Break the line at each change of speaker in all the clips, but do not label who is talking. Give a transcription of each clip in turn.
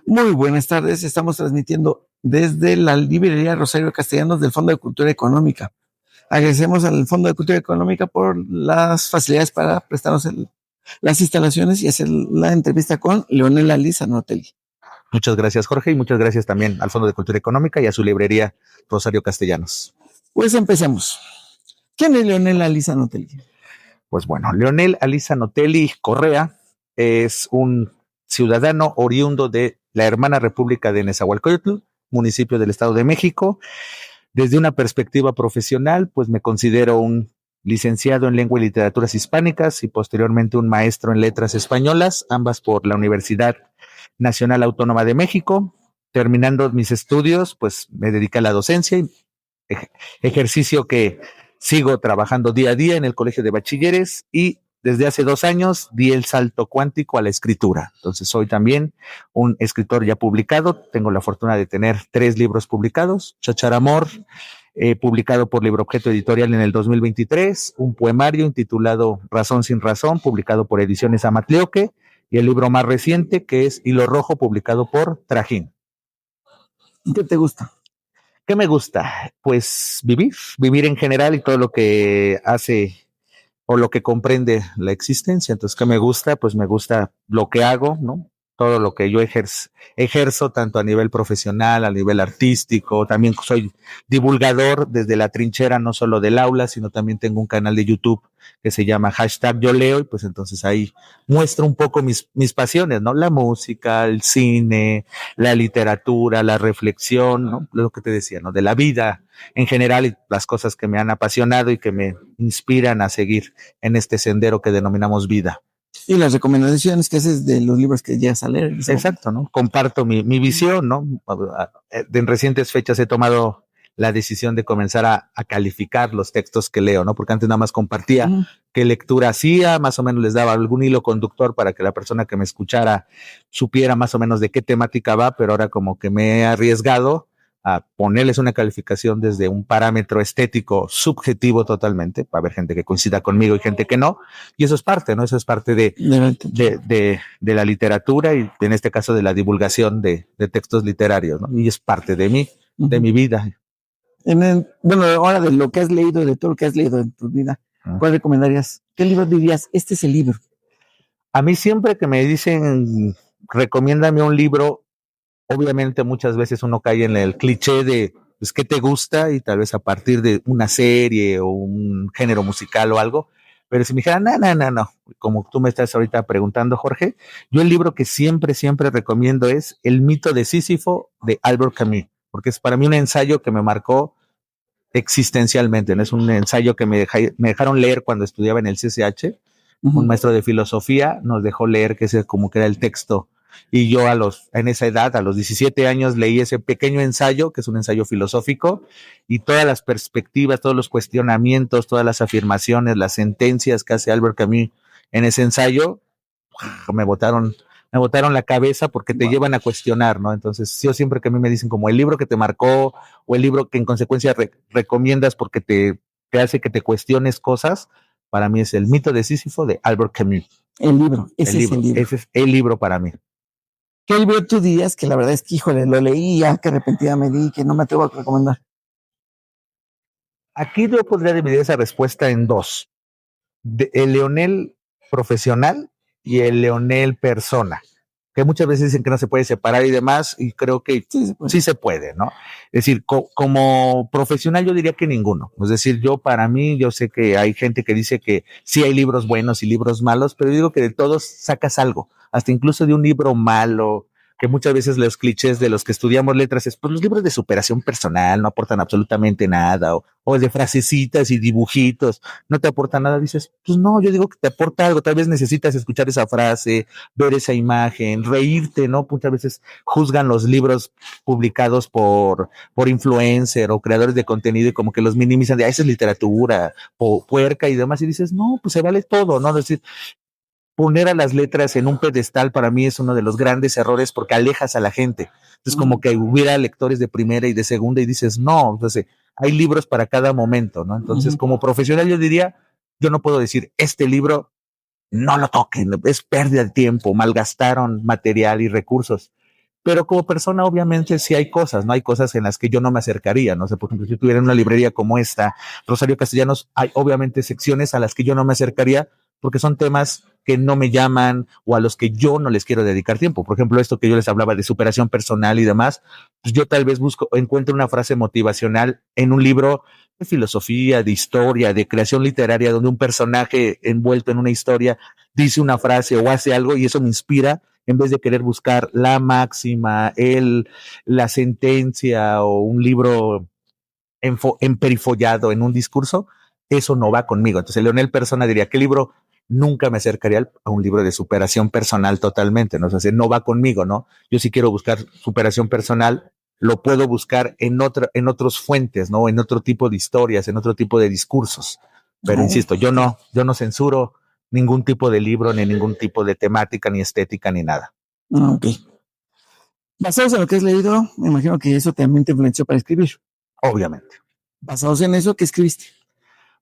Muy buenas tardes, estamos transmitiendo desde la librería Rosario Castellanos del Fondo de Cultura Económica. Agradecemos al Fondo de Cultura Económica por las facilidades para prestarnos las instalaciones y hacer la entrevista con Leonel Aliza Notelli.
Muchas gracias, Jorge, y muchas gracias también al Fondo de Cultura Económica y a su librería Rosario Castellanos.
Pues empecemos. ¿Quién es Leonel Aliza Notelli?
Pues bueno, Leonel Aliza Notelli Correa es un ciudadano oriundo de la hermana República de Nezahualcóyotl, municipio del Estado de México. Desde una perspectiva profesional, pues me considero un licenciado en Lengua y Literaturas Hispánicas y posteriormente un maestro en Letras Españolas, ambas por la Universidad Nacional Autónoma de México. Terminando mis estudios, pues me dediqué a la docencia, ejercicio que sigo trabajando día a día en el Colegio de Bachilleres, y desde hace 2 años di el salto cuántico a la escritura. Entonces soy también un escritor ya publicado. Tengo la fortuna de tener 3 libros publicados: Chacharamor, publicado por Libro Objeto Editorial en el 2023, un poemario intitulado Razón sin Razón, publicado por Ediciones Amatlioque, y el libro más reciente, que es Hilo Rojo, publicado por Trajín.
¿Qué te gusta?
¿Qué me gusta? Pues vivir en general y todo lo que hace o lo que comprende la existencia. Entonces, ¿qué me gusta? Pues me gusta lo que hago, ¿no? Todo lo que yo ejerzo tanto a nivel profesional, a nivel artístico. También soy divulgador desde la trinchera, no solo del aula, sino también tengo un canal de YouTube que se llama #YoLeo, y pues entonces ahí muestro un poco mis pasiones, ¿no? La música, el cine, la literatura, la reflexión, ¿no? Lo que te decía, ¿no? De la vida en general y las cosas que me han apasionado y que me inspiran a seguir en este sendero que denominamos vida.
Y las recomendaciones que haces de los libros que llegas a leer.
Exacto, ¿no? Comparto mi visión, ¿no? En recientes fechas he tomado la decisión de comenzar a calificar los textos que leo, ¿no? Porque antes nada más compartía qué lectura hacía, más o menos les daba algún hilo conductor para que la persona que me escuchara supiera más o menos de qué temática va, pero ahora como que me he arriesgado a ponerles una calificación desde un parámetro estético subjetivo totalmente, para haber gente que coincida conmigo y gente que no, y eso es parte, ¿no? Eso es parte de la literatura y en este caso de la divulgación de textos literarios, ¿no? Y es parte de mí, de mi vida.
Bueno, ahora de lo que has leído, de todo lo que has leído en tu vida, ¿cuál recomendarías? ¿Qué libro dirías? Este es el libro.
A mí siempre que me dicen, recomiéndame un libro, obviamente muchas veces uno cae en el cliché de, pues, ¿qué te gusta? Y tal vez a partir de una serie o un género musical o algo. Pero si me dijeran, no, como tú me estás ahorita preguntando, Jorge, yo el libro que siempre recomiendo es El mito de Sísifo, de Albert Camus, porque es para mí un ensayo que me marcó existencialmente, ¿no? Es un ensayo que me dejaron leer cuando estudiaba en el CCH. Un maestro de filosofía nos dejó leer, que ese como que era el texto, y yo en esa edad, a los 17 años, leí ese pequeño ensayo, que es un ensayo filosófico, y todas las perspectivas, todos los cuestionamientos, todas las afirmaciones, las sentencias que hace Albert Camus en ese ensayo, me botaron la cabeza, porque te llevan a cuestionar, ¿no? Entonces, yo siempre que a mí me dicen como el libro que te marcó, o el libro que en consecuencia recomiendas porque te hace que te cuestiones cosas, para mí es El mito de Sísifo, de Albert Camus.
El libro, ese es el libro.
Ese es el libro para mí.
¿Qué libro tú dirías que la verdad es que, híjole, lo leí ya, que arrepentida me di, que no me atrevo a recomendar?
Aquí yo podría dividir esa respuesta en 2. El Leonel profesional y el Leonel persona, que muchas veces dicen que no se puede separar y demás, y creo que sí se puede, ¿no? Es decir, como profesional yo diría que ninguno. Es decir, para mí, yo sé que hay gente que dice que sí hay libros buenos y libros malos, pero yo digo que de todos sacas algo, hasta incluso de un libro malo, que muchas veces los clichés de los que estudiamos letras es, pues los libros de superación personal no aportan absolutamente nada, o de frasecitas y dibujitos, no te aporta nada. Dices, pues no, yo digo que te aporta algo, tal vez necesitas escuchar esa frase, ver esa imagen, reírte, ¿no? Muchas veces juzgan los libros publicados por influencer o creadores de contenido y como que los minimizan de, esa es literatura, puerca y demás, y dices, no, pues se vale todo, ¿no? Es decir, poner a las letras en un pedestal para mí es uno de los grandes errores, porque alejas a la gente. Entonces, como que hubiera lectores de primera y de segunda y dices, no, entonces hay libros para cada momento, ¿no? Entonces, como profesional yo diría, yo no puedo decir, este libro no lo toquen, es pérdida de tiempo, malgastaron material y recursos. pero como persona obviamente sí hay cosas, ¿no? Hay cosas en las que yo no me acercaría, no sé, por ejemplo, si estuviera en una librería como esta, Rosario Castellanos, hay obviamente secciones a las que yo no me acercaría porque son temas que no me llaman o a los que yo no les quiero dedicar tiempo. Por ejemplo, esto que yo les hablaba de superación personal y demás, pues yo tal vez encuentro una frase motivacional en un libro de filosofía, de historia, de creación literaria, donde un personaje envuelto en una historia dice una frase o hace algo y eso me inspira en vez de querer buscar la máxima, la sentencia o un libro emperifollado en un discurso, eso no va conmigo. Entonces, Leonel Persona diría, ¿qué libro? Nunca me acercaría a un libro de superación personal totalmente, ¿no? O sea, no va conmigo, ¿no? Yo sí quiero buscar superación personal, lo puedo buscar en otras fuentes, ¿no? En otro tipo de historias, en otro tipo de discursos. Pero insisto, yo no censuro ningún tipo de libro, ni ningún tipo de temática, ni estética, ni nada.
Ok. Basados en lo que has leído, me imagino que eso también te influenció para escribir.
Obviamente.
Basados en eso, ¿qué escribiste?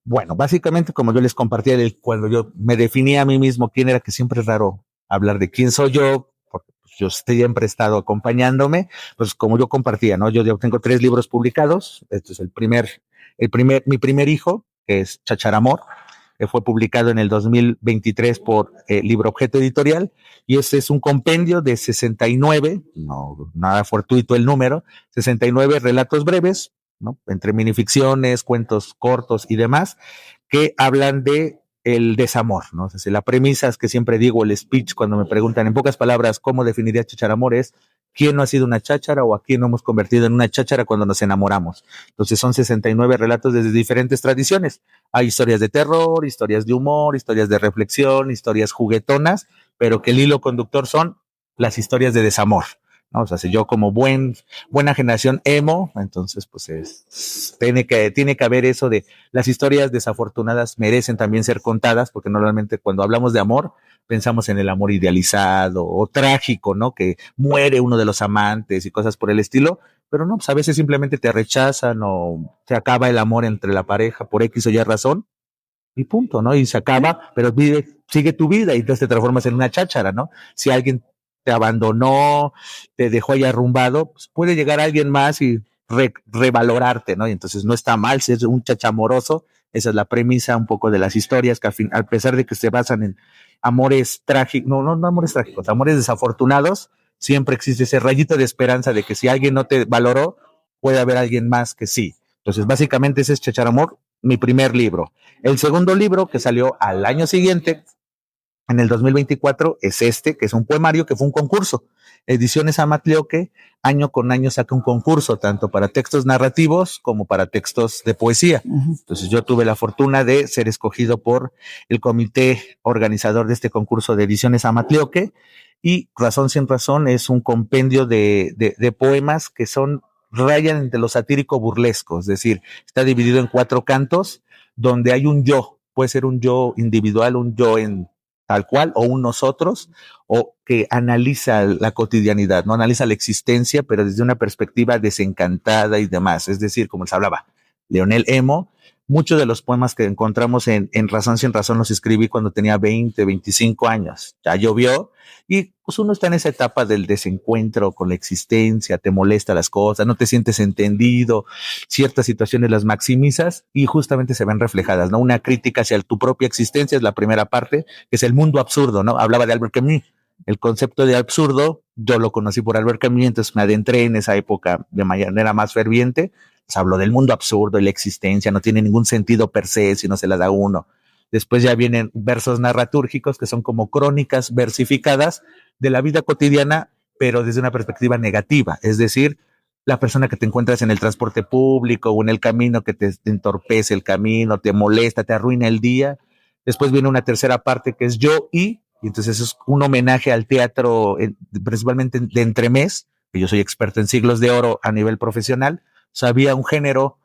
Bueno, básicamente como yo les compartía cuando yo me definía a mí mismo quién era, que siempre es raro hablar de quién soy yo, porque pues, yo siempre he estado acompañándome, pues como yo compartía, ¿no? Yo tengo 3 libros publicados, este es mi primer hijo, que es Chacharamor, que fue publicado en el 2023 por Libro Objeto Editorial, y este es un compendio de 69, no, nada fortuito el número, 69 relatos breves, ¿no? Entre minificciones, cuentos cortos y demás, que hablan de el desamor, ¿no? O sea, la premisa es que siempre digo, el speech, cuando me preguntan en pocas palabras cómo definiría Chacharamor, es quién no ha sido una cháchara o a quién no hemos convertido en una cháchara cuando nos enamoramos. Entonces son 69 relatos desde diferentes tradiciones. Hay historias de terror, historias de humor, historias de reflexión, historias juguetonas, pero que el hilo conductor son las historias de desamor, ¿no? O sea, si yo como buena generación emo, entonces pues tiene que haber eso de las historias desafortunadas merecen también ser contadas, porque normalmente cuando hablamos de amor pensamos en el amor idealizado o trágico, ¿no? Que muere uno de los amantes y cosas por el estilo, pero no, pues a veces simplemente te rechazan o se acaba el amor entre la pareja por X o Y razón y punto, ¿no? Y se acaba, pero sigue tu vida y entonces te transformas en una cháchara, ¿no? Si alguien te abandonó, te dejó ahí arrumbado, pues puede llegar alguien más y revalorarte, ¿no? Y entonces no está mal ser un chachamoroso. Esa es la premisa un poco de las historias, que a pesar de que se basan en amores trágicos, no amores trágicos, amores desafortunados, siempre existe ese rayito de esperanza de que si alguien no te valoró, puede haber alguien más que sí. Entonces, básicamente ese es Chacharamor, mi primer libro. El segundo libro, que salió al año siguiente, en el 2024, es este, que es un poemario que fue un concurso. Ediciones Amatlioque, año con año saca un concurso, tanto para textos narrativos como para textos de poesía. Entonces yo tuve la fortuna de ser escogido por el comité organizador de este concurso de Ediciones Amatlioque, y Razón sin Razón es un compendio de poemas que rayan entre lo satírico burlesco, es decir, está dividido en 4 cantos donde hay un yo, puede ser un yo individual, un yo en tal cual, o un nosotros, o que analiza la cotidianidad, no analiza la existencia, pero desde una perspectiva desencantada y demás. Es decir, como les hablaba, Leonel Emo, muchos de los poemas que encontramos en Razón sin Razón los escribí cuando tenía 20, 25 años. Ya llovió y pues uno está en esa etapa del desencuentro con la existencia, te molesta las cosas, no te sientes entendido, ciertas situaciones las maximizas y justamente se ven reflejadas, ¿no? Una crítica hacia tu propia existencia es la primera parte, que es el mundo absurdo, ¿no? Hablaba de Albert Camus. El concepto de absurdo, yo lo conocí por Albert Camus, entonces me adentré en esa época de manera más ferviente. Pues habló del mundo absurdo y la existencia, no tiene ningún sentido per se si no se la da uno. Después ya vienen versos narratúrgicos que son como crónicas versificadas de la vida cotidiana, pero desde una perspectiva negativa, es decir, la persona que te encuentras en el transporte público o en el camino que te entorpece el camino, te molesta, te arruina el día. Después viene una tercera parte que es yo y entonces es un homenaje al teatro, principalmente de entremés, que yo soy experto en siglos de oro a nivel profesional. O sea, había un género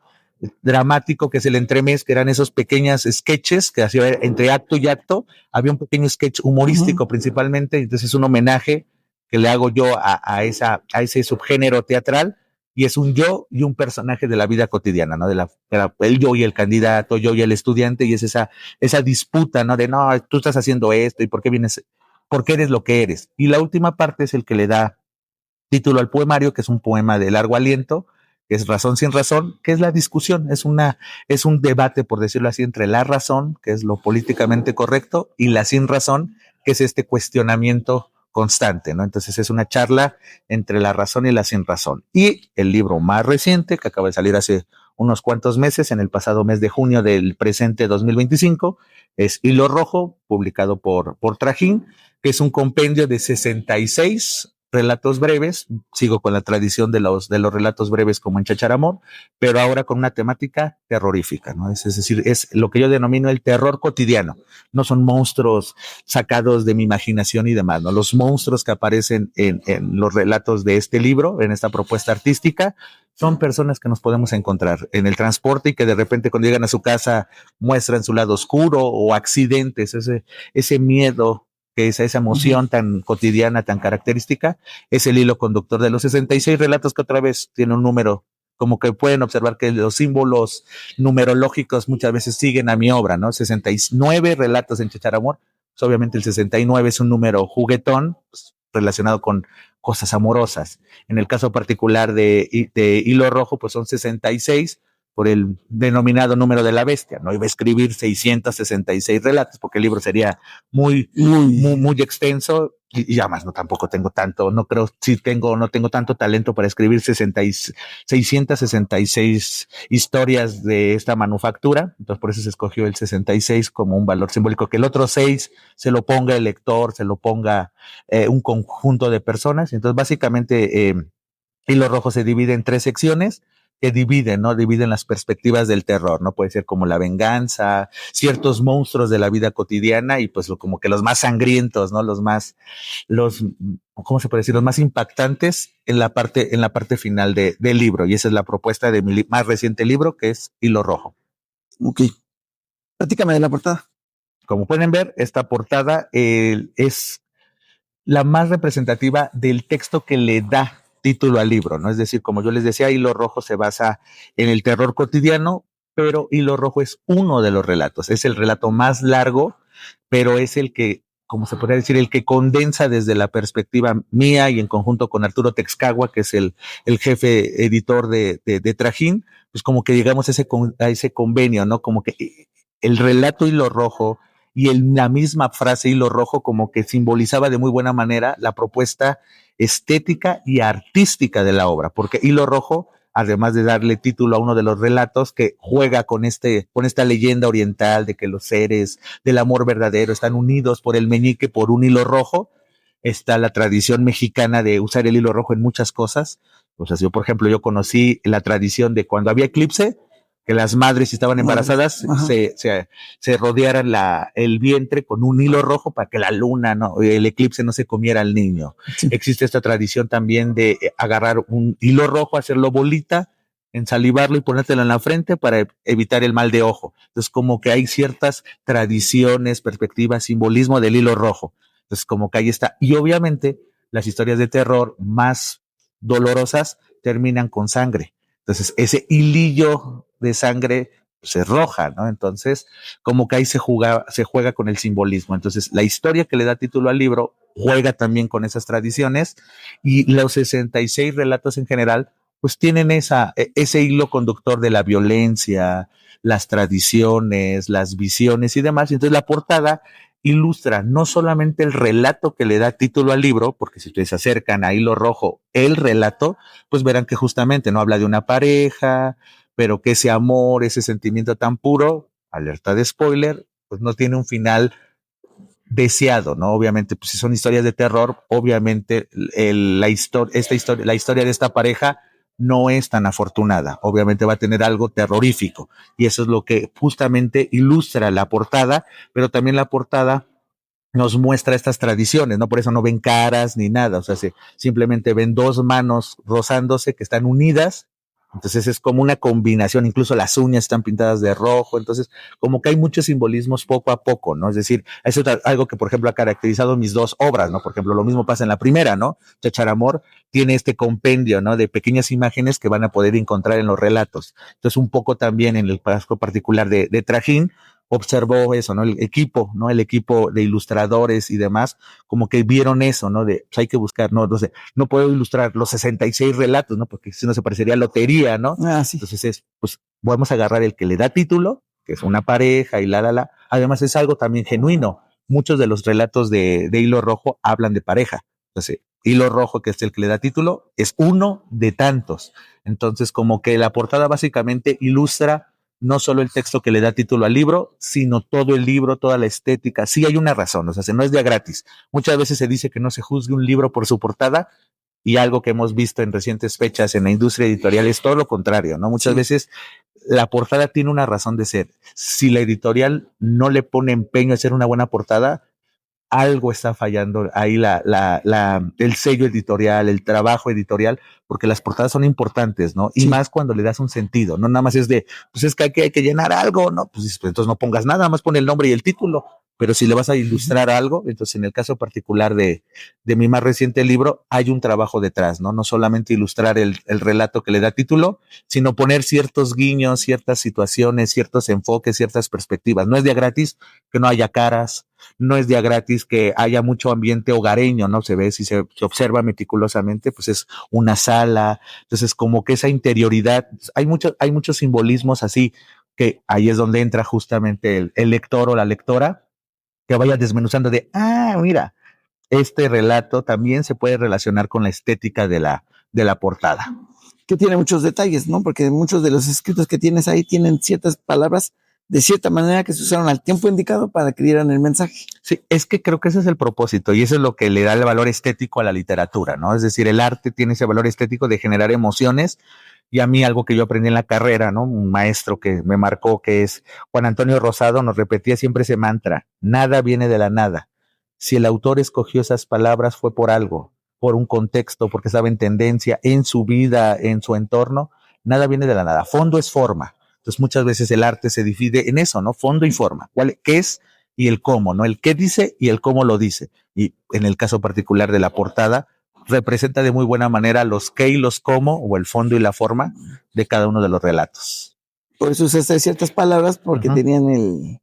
dramático que es el entremés, que eran esos pequeños sketches que hacía entre acto y acto. Había un pequeño sketch humorístico principalmente, entonces es un homenaje que le hago yo a ese subgénero teatral, y es un yo y un personaje de la vida cotidiana, ¿no? El yo y el candidato, yo y el estudiante, y es esa disputa, ¿no? De no, tú estás haciendo esto y por qué eres lo que eres. Y la última parte es el que le da título al poemario, que es un poema de largo aliento, que es Razón sin razón, que es la discusión, es un debate, por decirlo así, entre la razón, que es lo políticamente correcto, y la sin razón, que es este cuestionamiento constante, ¿no? Entonces es una charla entre la razón y la sin razón. Y el libro más reciente, que acaba de salir hace unos cuantos meses, en el pasado mes de junio del presente 2025, es Hilo Rojo, publicado por Trajín, que es un compendio de 66 relatos breves. Sigo con la tradición de los relatos breves como en Chacharamor, pero ahora con una temática terrorífica, ¿no? Es decir, es lo que yo denomino el terror cotidiano. No son monstruos sacados de mi imaginación y demás, ¿no? Los monstruos que aparecen en los relatos de este libro, en esta propuesta artística, son personas que nos podemos encontrar en el transporte y que de repente cuando llegan a su casa muestran su lado oscuro o accidentes, ese miedo, que es esa emoción tan cotidiana, tan característica, es el hilo conductor de los 66 relatos, que otra vez tiene un número, como que pueden observar que los símbolos numerológicos muchas veces siguen a mi obra, ¿no? 69 relatos en Chacharamor, pues obviamente el 69 es un número juguetón, pues, relacionado con cosas amorosas. En el caso particular de Hilo Rojo, pues son 66 por el denominado número de la bestia. No iba a escribir 666 relatos porque el libro sería muy extenso y además no tampoco tengo tanto, no creo, no tengo tanto talento para escribir 666 historias de esta manufactura. Entonces por eso se escogió el 66 como un valor simbólico, que el otro 6 se lo ponga el lector, se lo ponga un conjunto de personas. Entonces básicamente Hilo Rojo se divide en 3 secciones que dividen, ¿no? Dividen las perspectivas del terror, ¿no? Puede ser como la venganza, ciertos monstruos de la vida cotidiana y pues como que los más sangrientos, ¿no? ¿Cómo se puede decir? Los más impactantes en la parte final del libro. Y esa es la propuesta de mi más reciente libro, que es Hilo Rojo.
Ok. Platícame de la portada.
Como pueden ver, esta portada es la más representativa del texto que le da título al libro, ¿no? Es decir, como yo les decía, Hilo Rojo se basa en el terror cotidiano, pero Hilo Rojo es uno de los relatos, es el relato más largo, pero es el que, como se podría decir, el que condensa desde la perspectiva mía y en conjunto con Arturo Texcagua, que es el jefe editor de Trajín, pues como que llegamos a ese convenio, ¿no? Como que el relato Hilo Rojo y la misma frase Hilo Rojo como que simbolizaba de muy buena manera la propuesta estética y artística de la obra, porque Hilo Rojo, además de darle título a uno de los relatos, que juega con esta leyenda oriental de que los seres del amor verdadero están unidos por el meñique, por un hilo rojo, está la tradición mexicana de usar el hilo rojo en muchas cosas. O sea, yo, por ejemplo, yo conocí la tradición de cuando había eclipse, que las madres, si estaban embarazadas, se rodearan el vientre con un hilo rojo para que la luna, el eclipse no se comiera al niño. Sí. Existe esta tradición también de agarrar un hilo rojo, hacerlo bolita, ensalivarlo y ponértelo en la frente para evitar el mal de ojo. Entonces, como que hay ciertas tradiciones, perspectivas, simbolismo del hilo rojo. Entonces, como que ahí está. Y obviamente, las historias de terror más dolorosas terminan con sangre. Entonces, ese hilillo de sangre pues, es roja, ¿no? Entonces, como que ahí se juega con el simbolismo. Entonces, la historia que le da título al libro juega también con esas tradiciones y los 66 relatos en general, pues tienen ese hilo conductor de la violencia, las tradiciones, las visiones y demás. Y entonces, la portada ilustra no solamente el relato que le da título al libro, porque si ustedes se acercan a Hilo Rojo, el relato, pues verán que justamente no habla de una pareja, pero que ese amor, ese sentimiento tan puro, alerta de spoiler, pues no tiene un final deseado, ¿no? Obviamente, pues si son historias de terror, obviamente la historia de esta pareja no es tan afortunada, obviamente va a tener algo terrorífico y eso es lo que justamente ilustra la portada, pero también la portada nos muestra estas tradiciones, ¿no? Por eso no ven caras ni nada, o sea, simplemente ven 2 manos rozándose que están unidas, entonces es como una combinación, incluso las uñas están pintadas de rojo, entonces como que hay muchos simbolismos poco a poco, ¿no? Es decir, eso es algo que por ejemplo ha caracterizado mis 2 obras, ¿no? Por ejemplo, lo mismo pasa en la primera, ¿no? Chacharamor tiene este compendio, ¿no? De pequeñas imágenes que van a poder encontrar en los relatos. Entonces un poco también en el caso particular de Trajín, observó eso, ¿no? El equipo, ¿no? El equipo de ilustradores y demás, como que vieron eso, ¿no? De, pues hay que buscar, no sé, no puedo ilustrar los 66 relatos, ¿no? Porque si no se parecería lotería, ¿no?
Sí.
Entonces pues vamos a agarrar el que le da título, que es una pareja y la. Además es algo también genuino. Muchos de los relatos de Hilo Rojo hablan de pareja. Entonces, Hilo Rojo, que es el que le da título, es uno de tantos. Entonces, como que la portada básicamente ilustra no solo el texto que le da título al libro, sino todo el libro, toda la estética. Sí hay una razón, o sea, no es de a gratis. Muchas veces se dice que no se juzgue un libro por su portada, y algo que hemos visto en recientes fechas en la industria editorial es todo lo contrario, ¿no? Muchas veces la portada tiene una razón de ser. Si la editorial no le pone empeño a hacer una buena portada, algo está fallando ahí el sello editorial, el trabajo editorial, porque las portadas son importantes, ¿no? Y más cuando le das un sentido, no nada más es de, pues es que hay que llenar algo, ¿no? Pues entonces no pongas nada, más pon el nombre y el título. Pero si le vas a ilustrar algo, entonces en el caso particular de mi más reciente libro, hay un trabajo detrás, ¿no? No solamente ilustrar el relato que le da título, sino poner ciertos guiños, ciertas situaciones, ciertos enfoques, ciertas perspectivas. No es de gratis que no haya caras, no es día gratis que haya mucho ambiente hogareño, ¿no? Se ve, si se observa meticulosamente, pues es una sala. Entonces, como que esa interioridad, hay muchos simbolismos así, que ahí es donde entra justamente el lector o la lectora, que vaya desmenuzando de, mira, este relato también se puede relacionar con la estética de la portada.
Que tiene muchos detalles, ¿no? Porque muchos de los escritos que tienes ahí tienen ciertas palabras de cierta manera que se usaron al tiempo indicado para que dieran el mensaje.
Sí, es que creo que ese es el propósito y eso es lo que le da el valor estético a la literatura, ¿no? Es decir, el arte tiene ese valor estético de generar emociones, y a mí algo que yo aprendí en la carrera, ¿no? Un maestro que me marcó, que es Juan Antonio Rosado, nos repetía siempre ese mantra: nada viene de la nada. Si el autor escogió esas palabras fue por algo, por un contexto, porque estaba en tendencia en su vida, en su entorno. Nada viene de la nada. Fondo es forma. Entonces muchas veces el arte se divide en eso, ¿no? Fondo y forma. ¿Qué es? Y el cómo, ¿no? El qué dice y el cómo lo dice. Y en el caso particular de la portada, representa de muy buena manera los qué y los cómo, o el fondo y la forma de cada uno de los relatos.
Por eso usaste ciertas palabras, porque tenían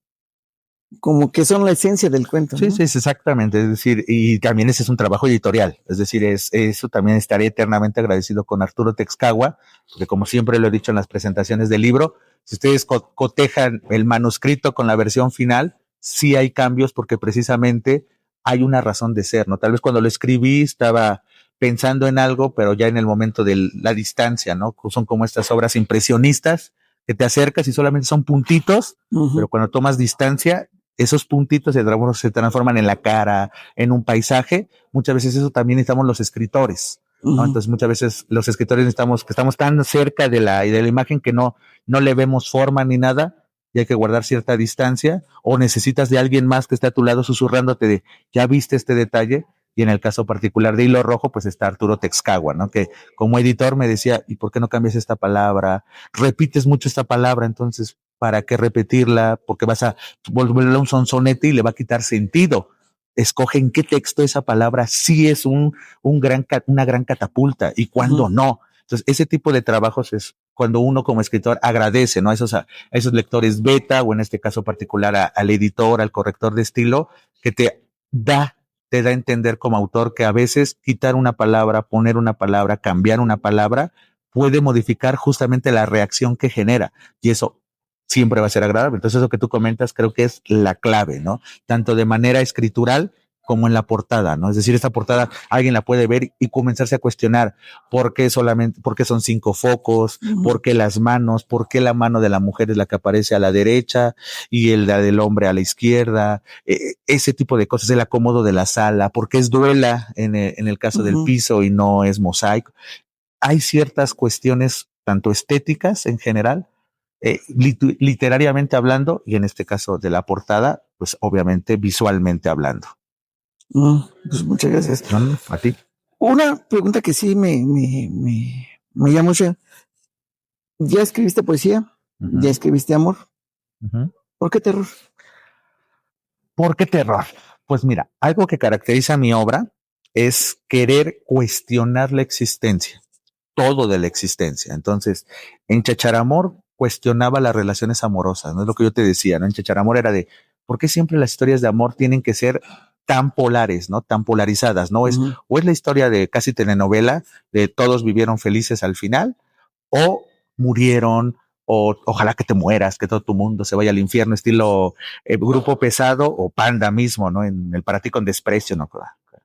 como que son la esencia del cuento, ¿no?
Sí, exactamente. Es decir, y también ese es un trabajo editorial. Es decir, eso también estaré eternamente agradecido con Arturo Texcagua, porque como siempre lo he dicho en las presentaciones del libro, si ustedes cotejan el manuscrito con la versión final, sí hay cambios, porque precisamente hay una razón de ser, ¿no? Tal vez cuando lo escribí estaba pensando en algo, pero ya en el momento de la distancia, ¿no? Son como estas obras impresionistas que te acercas y solamente son puntitos, pero cuando tomas distancia, esos puntitos se transforman en la cara, en un paisaje. Muchas veces eso también necesitamos los escritores, ¿no? Entonces muchas veces los escritores necesitamos, que estamos tan cerca de la imagen que no le vemos forma ni nada, y hay que guardar cierta distancia, o necesitas de alguien más que esté a tu lado susurrándote de, ¿ya viste este detalle? Y en el caso particular de Hilo Rojo, pues está Arturo Texcagua, ¿no? Que como editor me decía, ¿y por qué no cambias esta palabra? Repites mucho esta palabra, entonces, ¿para qué repetirla? Porque vas a volverle un sonsonete y le va a quitar sentido. Escoge en qué texto esa palabra sí es una gran catapulta y cuándo no. Entonces, ese tipo de trabajos es cuando uno como escritor agradece, ¿no? A esos lectores beta, o en este caso particular al editor, al corrector de estilo, que te da a entender como autor que a veces quitar una palabra, poner una palabra, cambiar una palabra, puede modificar justamente la reacción que genera, y eso siempre va a ser agradable. Entonces, eso que tú comentas creo que es la clave, ¿no? Tanto de manera escritural como en la portada, ¿no? Es decir, esta portada alguien la puede ver y comenzarse a cuestionar por qué son 5 focos, por qué las manos, por qué la mano de la mujer es la que aparece a la derecha y la del hombre a la izquierda, ese tipo de cosas, el acomodo de la sala, por qué es duela en el caso del piso y no es mosaico. Hay ciertas cuestiones, tanto estéticas en general, literariamente hablando, y en este caso de la portada, pues obviamente visualmente hablando.
Pues muchas gracias.
A ti.
Una pregunta que sí me llama mucho. ¿Ya escribiste poesía? ¿Ya escribiste amor? ¿Por qué terror?
¿Por qué terror? Pues mira, algo que caracteriza mi obra es querer cuestionar la existencia, todo de la existencia. Entonces, en Chacharamor cuestionaba las relaciones amorosas, ¿no? Es lo que yo te decía, ¿no? En Chacharamor era de, ¿por qué siempre las historias de amor tienen que ser tan polares, ¿no? Tan polarizadas, ¿no? O es la historia de casi telenovela, de todos vivieron felices al final, o murieron, o ojalá que te mueras, que todo tu mundo se vaya al infierno, estilo Grupo Pesado o Panda mismo, ¿no? En el Para ti con desprecio, ¿no?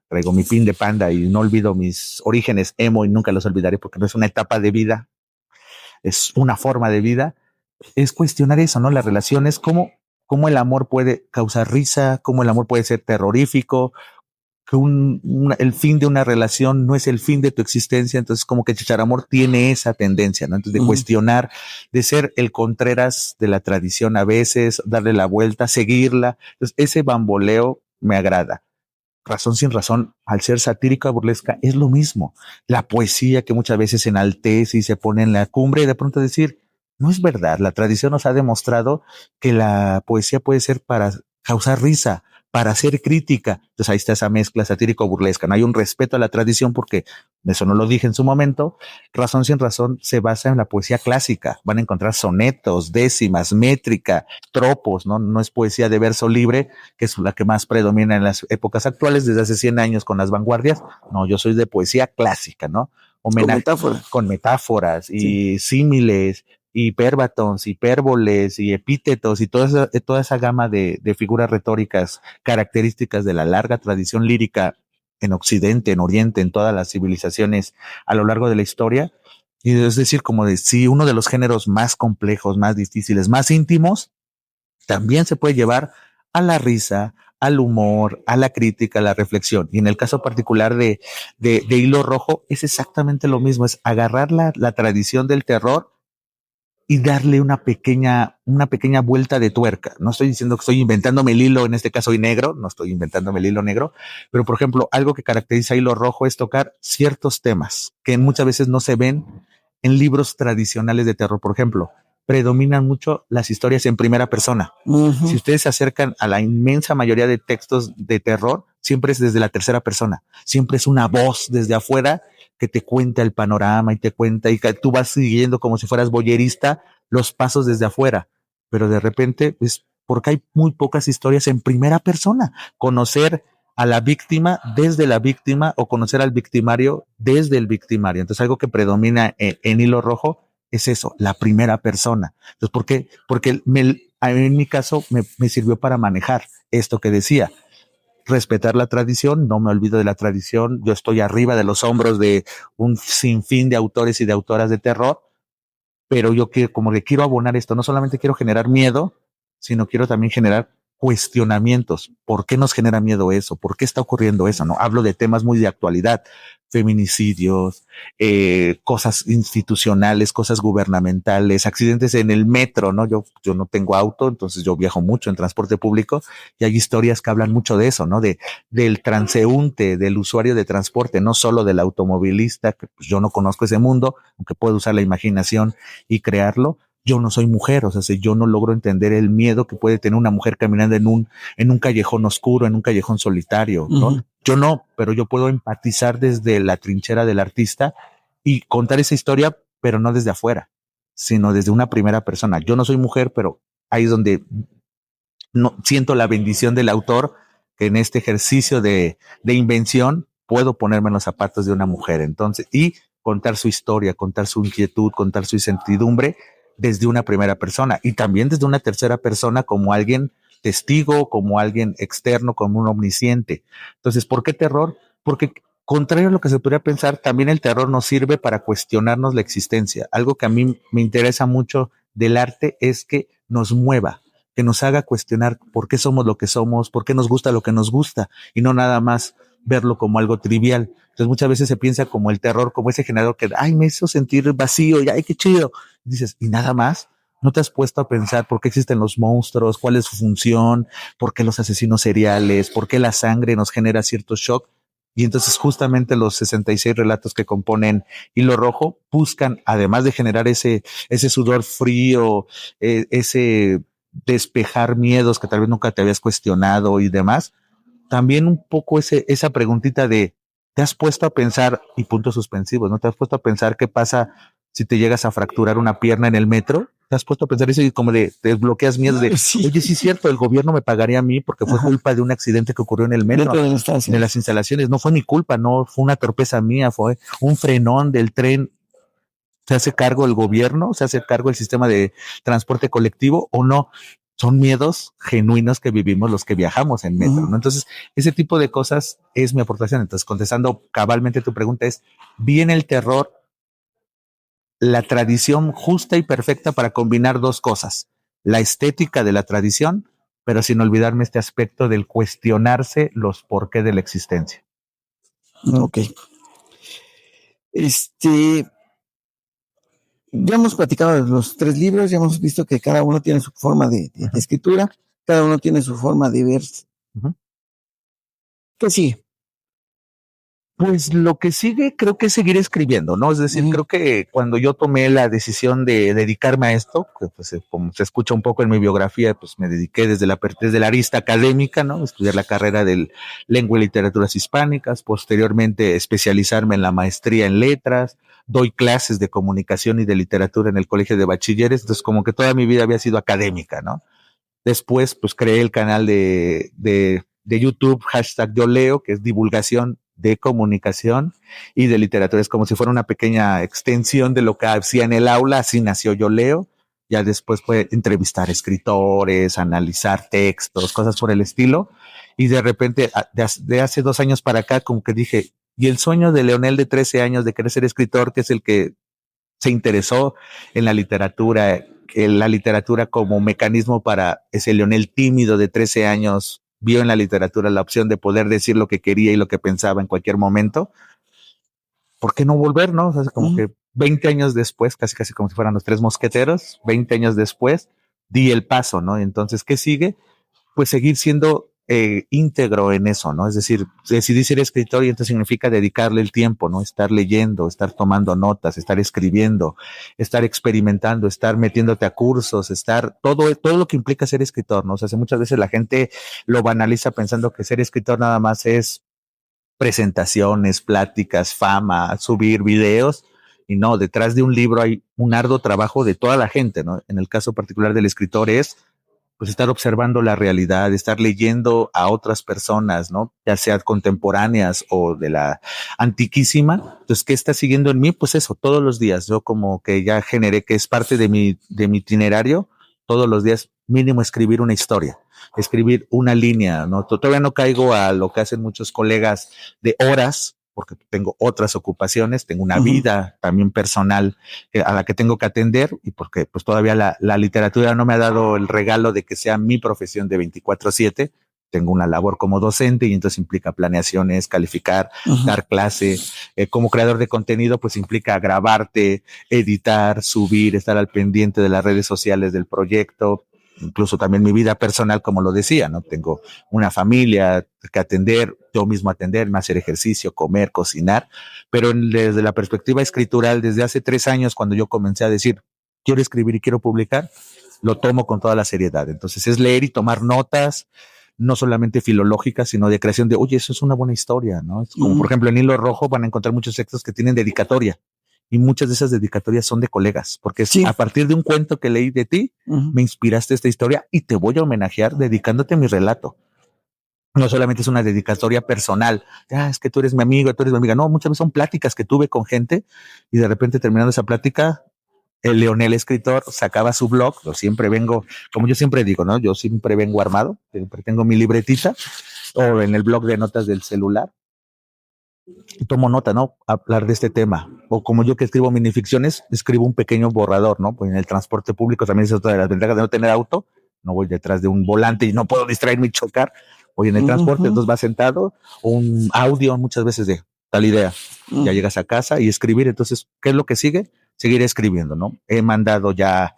Traigo mi pin de Panda y no olvido mis orígenes emo y nunca los olvidaré porque no es una etapa de vida, es una forma de vida. Es cuestionar eso, ¿no? Las relaciones, cómo el amor puede causar risa, cómo el amor puede ser terrorífico, que el fin de una relación no es el fin de tu existencia. Entonces como que Chacharamor tiene esa tendencia, ¿no? Entonces de cuestionar, de ser el Contreras de la tradición a veces, darle la vuelta, seguirla. Entonces ese bamboleo me agrada. Razón sin razón, al ser satírica burlesca, es lo mismo. La poesía que muchas veces enaltece y se pone en la cumbre y de pronto decir, no es verdad, la tradición nos ha demostrado que la poesía puede ser para causar risa, para hacer crítica. Entonces ahí está esa mezcla satírico-burlesca. No hay un respeto a la tradición porque, eso no lo dije en su momento, Razón sin razón se basa en la poesía clásica. Van a encontrar sonetos, décimas, métrica, tropos, ¿no? No es poesía de verso libre, que es la que más predomina en las épocas actuales desde hace 100 años con las vanguardias. No, yo soy de poesía clásica, ¿no? Homenaje, con metáforas y símiles, hiperbatons, hipérboles y epítetos y toda esa gama de figuras retóricas características de la larga tradición lírica en Occidente, en Oriente, en todas las civilizaciones a lo largo de la historia. Y es decir, como de si uno de los géneros más complejos, más difíciles, más íntimos, también se puede llevar a la risa, al humor, a la crítica, a la reflexión. Y en el caso particular de Hilo Rojo, es exactamente lo mismo, es agarrar la tradición del terror y darle una pequeña vuelta de tuerca. No estoy diciendo que estoy inventándome el hilo, en este caso hoy negro, no estoy inventándome el hilo negro, pero por ejemplo, algo que caracteriza a Hilo Rojo es tocar ciertos temas que muchas veces no se ven en libros tradicionales de terror. Por ejemplo, predominan mucho las historias en primera persona. Si ustedes se acercan a la inmensa mayoría de textos de terror, siempre es desde la tercera persona, siempre es una voz desde afuera que te cuenta el panorama y te cuenta y que tú vas siguiendo como si fueras boyerista los pasos desde afuera, pero de repente es porque hay muy pocas historias en primera persona. Conocer a la víctima desde la víctima o conocer al victimario desde el victimario. Entonces algo que predomina en Hilo Rojo es eso, la primera persona. Entonces, ¿por qué? Porque en mi caso me sirvió para manejar esto que decía. Respetar la tradición, no me olvido de la tradición, yo estoy arriba de los hombros de un sinfín de autores y de autoras de terror, pero yo como que quiero abonar esto, no solamente quiero generar miedo, sino quiero también generar cuestionamientos. ¿Por qué nos genera miedo eso? ¿Por qué está ocurriendo eso? No hablo de temas muy de actualidad, feminicidios, cosas institucionales, cosas gubernamentales, accidentes en el metro, ¿no? Yo no tengo auto, entonces yo viajo mucho en transporte público y hay historias que hablan mucho de eso, ¿no? Del transeúnte, del usuario de transporte, no solo del automovilista, que pues, yo no conozco ese mundo, aunque puedo usar la imaginación y crearlo. Yo no soy mujer, o sea, si yo no logro entender el miedo que puede tener una mujer caminando en un callejón oscuro, en un callejón solitario, ¿no? Yo no, pero yo puedo empatizar desde la trinchera del artista y contar esa historia, pero no desde afuera, sino desde una primera persona. Yo no soy mujer, pero ahí es donde no siento la bendición del autor, que en este ejercicio de invención puedo ponerme en los zapatos de una mujer. Entonces, y contar su historia, contar su inquietud, contar su incertidumbre desde una primera persona y también desde una tercera persona como alguien testigo, como alguien externo, como un omnisciente. Entonces, ¿por qué terror? Porque contrario a lo que se podría pensar, también el terror nos sirve para cuestionarnos la existencia. Algo que a mí me interesa mucho del arte es que nos mueva, que nos haga cuestionar por qué somos lo que somos, por qué nos gusta lo que nos gusta y no nada más verlo como algo trivial. Entonces muchas veces se piensa como el terror, como ese generador que, ay, me hizo sentir vacío y ay, qué chido. Dices, ¿y nada más? ¿No te has puesto a pensar por qué existen los monstruos? ¿Cuál es su función? ¿Por qué los asesinos seriales? ¿Por qué la sangre nos genera cierto shock? Y entonces justamente los 66 relatos que componen Hilo Rojo buscan, además de generar ese sudor frío, ese despejar miedos que tal vez nunca te habías cuestionado y demás, también un poco esa preguntita de, ¿te has puesto a pensar, y puntos suspensivos, ¿no? ¿Te has puesto a pensar qué pasa si te llegas a fracturar una pierna en el metro, te has puesto a pensar eso y como de te desbloqueas miedo de,
Sí.
oye, sí es cierto, el gobierno me pagaría a mí porque fue culpa de un accidente que ocurrió en el metro, de las instalaciones, no fue mi culpa, no fue una torpeza mía, fue un frenón del tren. ¿Se hace cargo el gobierno? ¿Se hace cargo el sistema de transporte colectivo o no? Son miedos genuinos que vivimos los que viajamos en metro, ¿no? Entonces, ese tipo de cosas es mi aportación. Entonces, contestando cabalmente tu pregunta es, ¿viene el terror, la tradición justa y perfecta para combinar dos cosas? La estética de la tradición, pero sin olvidarme este aspecto del cuestionarse los porqué de la existencia.
Ok. Ya hemos platicado de los 3 libros, ya hemos visto que cada uno tiene su forma de escritura, cada uno tiene su forma de ver. ¿Qué sigue?
Pues lo que sigue creo que es seguir escribiendo, ¿no? Es decir, creo que cuando yo tomé la decisión de dedicarme a esto, que pues como se escucha un poco en mi biografía, pues me dediqué desde la arista académica, ¿no? Estudiar la carrera de lengua y literaturas hispánicas, posteriormente especializarme en la maestría en letras, doy clases de comunicación y de literatura en el colegio de bachilleres, entonces como que toda mi vida había sido académica, ¿no? Después, pues creé el canal de YouTube, #YoLeo, que es divulgación de comunicación y de literatura. Es como si fuera una pequeña extensión de lo que hacía en el aula, así nació Yo Leo. Ya después fue entrevistar escritores, analizar textos, cosas por el estilo. Y de repente, de hace 2 años para acá, como que dije, y el sueño de Leonel de 13 años de querer ser escritor, que es el que se interesó en la literatura como mecanismo para ese Leonel tímido de 13 años, vio en la literatura la opción de poder decir lo que quería y lo que pensaba en cualquier momento. ¿Por qué no volver, no? O sea, como que 20 años después, casi como si fueran los 3 mosqueteros, 20 años después, di el paso, ¿no? Entonces, ¿qué sigue? Pues seguir siendo íntegro en eso, ¿no? Es decir, decidí ser escritor y entonces significa dedicarle el tiempo, ¿no? Estar leyendo, estar tomando notas, estar escribiendo, estar experimentando, estar metiéndote a cursos, estar todo lo que implica ser escritor, ¿no? O sea, muchas veces la gente lo banaliza pensando que ser escritor nada más es presentaciones, pláticas, fama, subir videos. Y no, detrás de un libro hay un arduo trabajo de toda la gente, ¿no? En el caso particular del escritor es pues estar observando la realidad, estar leyendo a otras personas, ¿no? Ya sea contemporáneas o de la antiquísima. Entonces, ¿qué está siguiendo en mí? Pues eso, todos los días. Yo como que ya generé que es parte de mi itinerario, todos los días mínimo escribir una historia, escribir una línea, ¿no? Todavía no caigo a lo que hacen muchos colegas de horas, porque tengo otras ocupaciones, tengo una vida también personal a la que tengo que atender y porque pues todavía la literatura no me ha dado el regalo de que sea mi profesión de 24/7. Tengo una labor como docente y entonces implica planeaciones, calificar, dar clase. Como creador de contenido, pues implica grabarte, editar, subir, estar al pendiente de las redes sociales del proyecto, incluso también mi vida personal, como lo decía, ¿no? Tengo una familia que atender, yo mismo atenderme, hacer ejercicio, comer, cocinar, pero desde la perspectiva escritural, desde hace 3 años, cuando yo comencé a decir, quiero escribir y quiero publicar, lo tomo con toda la seriedad. Entonces es leer y tomar notas, no solamente filológicas, sino de creación de, oye, eso es una buena historia, ¿no? Es como, por ejemplo, en Hilo Rojo van a encontrar muchos textos que tienen dedicatoria. Y muchas de esas dedicatorias son de colegas, porque a partir de un cuento que leí de ti, me inspiraste esta historia y te voy a homenajear dedicándote mi relato. No solamente es una dedicatoria personal, es que tú eres mi amigo, tú eres mi amiga. No, muchas veces son pláticas que tuve con gente y de repente terminando esa plática, el Leonel escritor sacaba su blog. Yo siempre vengo, como yo siempre digo, ¿no? Yo siempre vengo armado, siempre tengo mi libretita o en el blog de notas del celular y tomo nota, ¿no? Hablar de este tema. O como yo que escribo minificciones, escribo un pequeño borrador, ¿no? Pues en el transporte público también es otra de las ventajas de no tener auto. No voy detrás de un volante y no puedo distraerme y chocar. Voy en el transporte, entonces vas sentado, un audio muchas veces de tal idea. Ya llegas a casa y escribir. Entonces, ¿qué es lo que sigue? Seguir escribiendo, ¿no? He mandado ya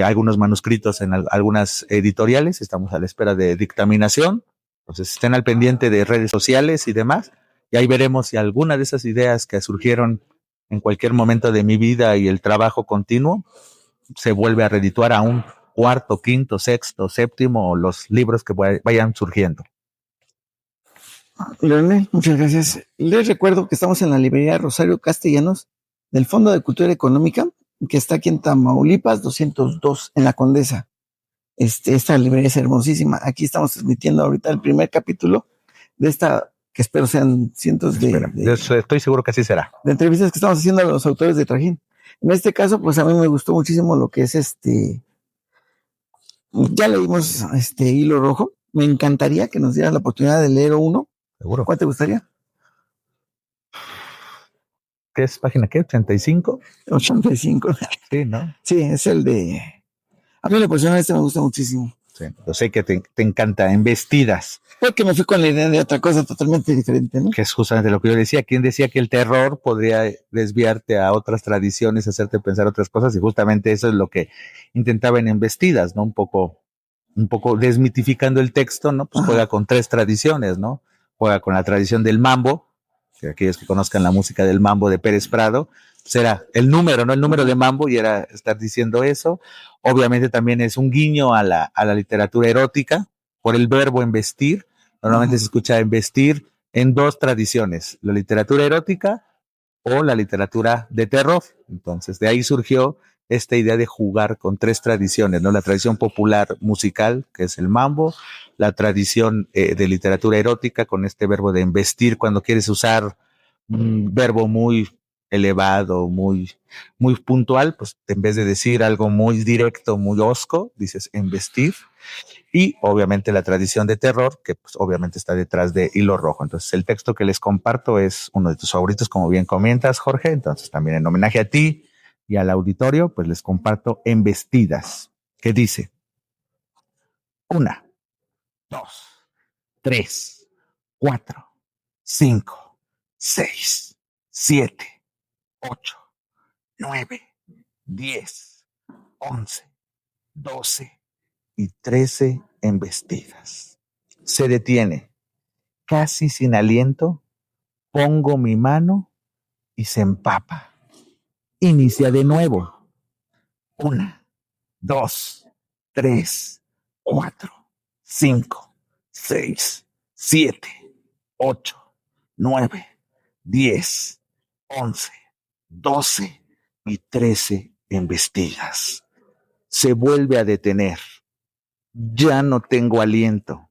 algunos manuscritos en algunas editoriales. Estamos a la espera de dictaminación. Entonces, estén al pendiente de redes sociales y demás. Y ahí veremos si alguna de esas ideas que surgieron en cualquier momento de mi vida y el trabajo continuo se vuelve a redituar a un cuarto, quinto, sexto, séptimo o los libros que vayan surgiendo.
Leonel, muchas gracias. Les recuerdo que estamos en la librería Rosario Castellanos del Fondo de Cultura Económica. que está aquí en Tamaulipas, 202, en la Condesa. Esta librería es hermosísima. Aquí estamos transmitiendo ahorita el primer capítulo de esta, que espero sean cientos
estoy seguro que así será.
De entrevistas que estamos haciendo a los autores de Trajín. En este caso, pues a mí me gustó muchísimo lo que es ya leímos Hilo Rojo. Me encantaría que nos dieras la oportunidad de leer uno.
Seguro.
¿Cuál te gustaría?
¿Qué es página qué? ¿85?
85.
Sí, ¿no?
Sí, es el de... A mí la personal me gusta muchísimo.
Sí, yo sé que te encanta Embestidas.
Porque me fui con la idea de otra cosa totalmente diferente, ¿no?
Que es justamente lo que yo decía. ¿Quién decía que el terror podría desviarte a otras tradiciones, hacerte pensar otras cosas? Y justamente eso es lo que intentaba en Embestidas, ¿no? Un poco desmitificando el texto, ¿no? Pues juega con 3 tradiciones, ¿no? Juega con la tradición del mambo, que aquellos que conozcan la música del mambo de Pérez Prado, pues era el número, ¿no? El número de mambo, y era estar diciendo eso. Obviamente también es un guiño a la literatura erótica por el verbo embestir. Normalmente se escucha embestir en 2 tradiciones, la literatura erótica o la literatura de terror. Entonces, de ahí surgió esta idea de jugar con 3 tradiciones, ¿no? La tradición popular musical, que es el mambo, la tradición de literatura erótica, con este verbo de embestir, cuando quieres usar un verbo muy elevado, muy puntual, pues en vez de decir algo muy directo, muy hosco, dices embestir. Y obviamente la tradición de terror, que pues obviamente está detrás de Hilo Rojo. Entonces el texto que les comparto es uno de tus favoritos, como bien comentas, Jorge. Entonces también en homenaje a ti y al auditorio, pues les comparto Embestidas, que dice: 1, 2, 3, 4, 5, 6, 7, 8, 9, 10, 11, 12 y 13 embestidas. Se detiene, casi sin aliento, pongo mi mano y se empapa. Inicia de nuevo. 1, 2, 3, 4, 5, 6, 7, 8, 9, 10, 11, 12 y 13 embestidas. Se vuelve a detener. Ya no tengo aliento.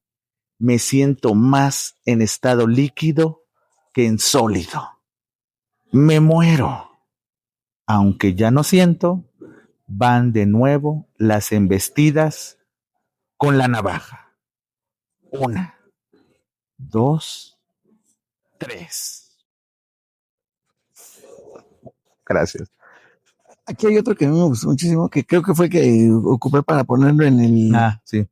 Me siento más en estado líquido que en sólido. Me muero. Aunque ya no siento, van de nuevo las embestidas con la navaja. 1, 2, 3. Gracias.
Aquí hay otro que a mí me gustó muchísimo, que creo que fue que ocupé para ponerlo en el...
Sí.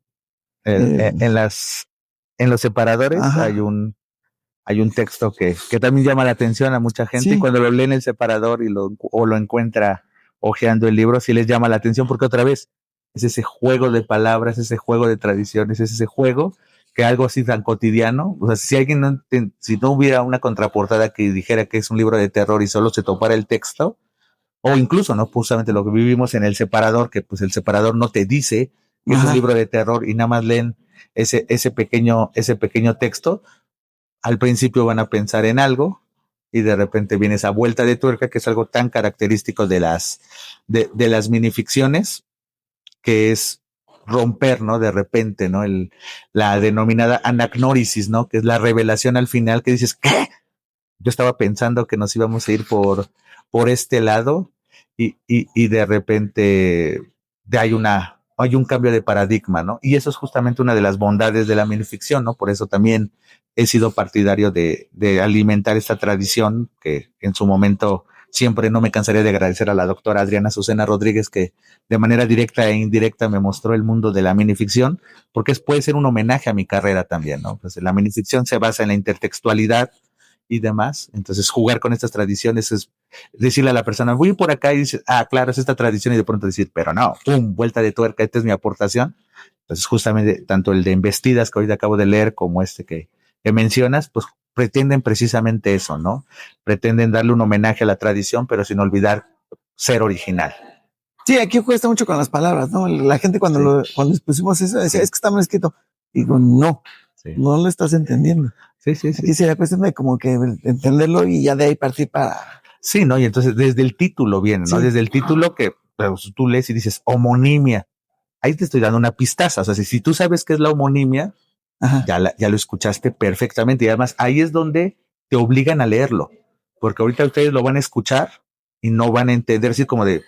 En los separadores hay un texto que también llama la atención a mucha gente, y cuando lo lee en el separador o lo encuentra hojeando el libro, sí les llama la atención, porque otra vez es ese juego de palabras, ese juego de tradiciones, es ese juego que algo así tan cotidiano. O sea, si alguien si no hubiera una contraportada que dijera que es un libro de terror y solo se topara el texto, o incluso, ¿no? Justamente lo que vivimos en el separador, que pues el separador no te dice que es un libro de terror y nada más leen ese pequeño texto. Al principio van a pensar en algo y de repente viene esa vuelta de tuerca, que es algo tan característico de las minificciones, que es romper, ¿no? De repente, ¿no? La denominada anagnórisis, ¿no? Que es la revelación al final, que dices, ¿qué? Yo estaba pensando que nos íbamos a ir por este lado, y de repente hay un cambio de paradigma, ¿no? Y eso es justamente una de las bondades de la minificción, ¿no? Por eso también he sido partidario de alimentar esta tradición, que en su momento siempre no me cansaría de agradecer a la doctora Adriana Azucena Rodríguez, que de manera directa e indirecta me mostró el mundo de la minificción, porque puede ser un homenaje a mi carrera también, ¿no? Pues la minificción se basa en la intertextualidad y demás. Entonces, jugar con estas tradiciones es decirle a la persona, voy por acá, y dices, claro, es esta tradición, y de pronto decir, pero no, pum, vuelta de tuerca, esta es mi aportación. Entonces, justamente, tanto el de Embestidas, que ahorita acabo de leer, como este que mencionas, pues pretenden precisamente eso, ¿no? Pretenden darle un homenaje a la tradición, pero sin olvidar ser original.
Sí, aquí cuesta mucho con las palabras, ¿no? La gente cuando pusimos eso decía, es que está mal escrito. Digo, no, no lo estás entendiendo.
Sí.
Aquí sería cuestión de como que entenderlo y ya de ahí partir para
Sí, ¿no? Y entonces desde el título viene, ¿no?
Sí.
Desde el título que pues, tú lees y dices homonimia. Ahí te estoy dando una pistaza. O sea, si tú sabes qué es la homonimia, ya lo escuchaste perfectamente. Y además ahí es donde te obligan a leerlo. Porque ahorita ustedes lo van a escuchar y no van a entender, así como de,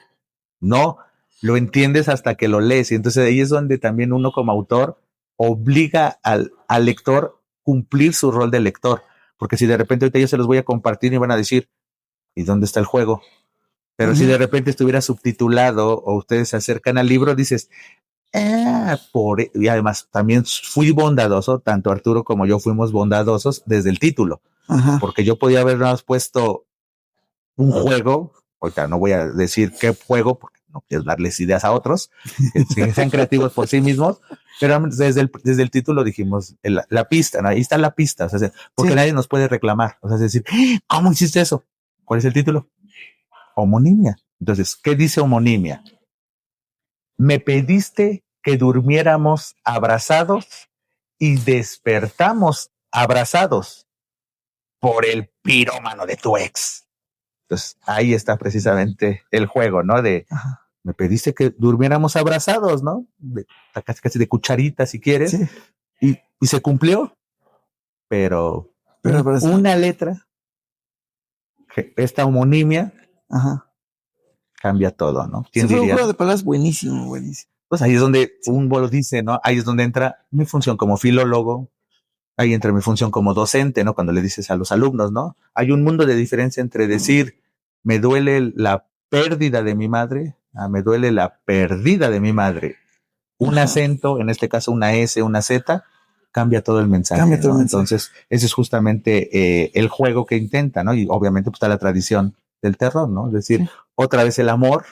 no, lo entiendes hasta que lo lees. Y entonces ahí es donde también uno como autor obliga al lector cumplir su rol de lector. Porque si de repente ahorita yo se los voy a compartir y van a decir, ¿y dónde está el juego? Pero si de repente estuviera subtitulado o ustedes se acercan al libro, dices, y además también fui bondadoso, tanto Arturo como yo fuimos bondadosos desde el título, porque yo podía habernos puesto un juego, ahorita no voy a decir qué juego, porque no quiero darles ideas a otros, que sean creativos por sí mismos, pero desde el título dijimos la pista, ¿no? Ahí está la pista, o sea, porque nadie nos puede reclamar, o sea, es decir, ¿cómo hiciste eso? ¿Cuál es el título? Homonimia. Entonces, ¿qué dice homonimia? Me pediste que durmiéramos abrazados y despertamos abrazados por el pirómano de tu ex. Entonces, ahí está precisamente el juego, ¿no? Me pediste que durmiéramos abrazados, ¿no? Casi de cucharita, si quieres. Sí. Y se cumplió, pero una letra, esta homonimia, cambia todo, ¿no?
¿Quién diría? Fue un juego de palabras buenísimo, buenísimo.
Pues ahí es donde un bolo dice, ¿no? Ahí es donde entra mi función como filólogo, ahí entra mi función como docente, ¿no? Cuando le dices a los alumnos, ¿no? Hay un mundo de diferencia entre decir, me duele la pérdida de mi madre, me duele la perdida de mi madre. Un acento, en este caso una S, una Z, cambia todo el mensaje. Cambia todo el mensaje. Entonces, ese es justamente el juego que intenta, ¿no? Y obviamente pues, está la tradición del terror, ¿no? Es decir, otra vez el amor,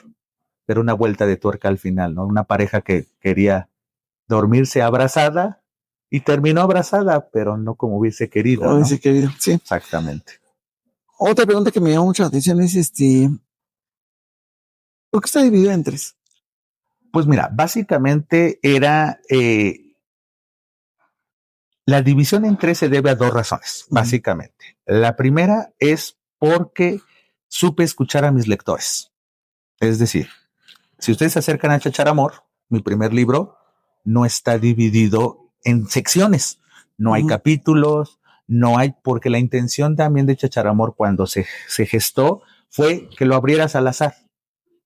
pero una vuelta de tuerca al final, ¿no? Una pareja que quería dormirse abrazada y terminó abrazada, pero no como hubiese querido. Como hubiese
querido, sí.
Exactamente.
Otra pregunta que me llamó mucho la atención es ¿por qué está dividido en 3?
Pues mira, básicamente era la división en 3 se debe a 2 razones, básicamente. La primera es porque supe escuchar a mis lectores. Es decir, si ustedes se acercan a Chachar Amor, mi primer libro no está dividido en secciones. No hay capítulos, no hay, porque la intención también de Chachar Amor cuando se gestó fue que lo abrieras al azar.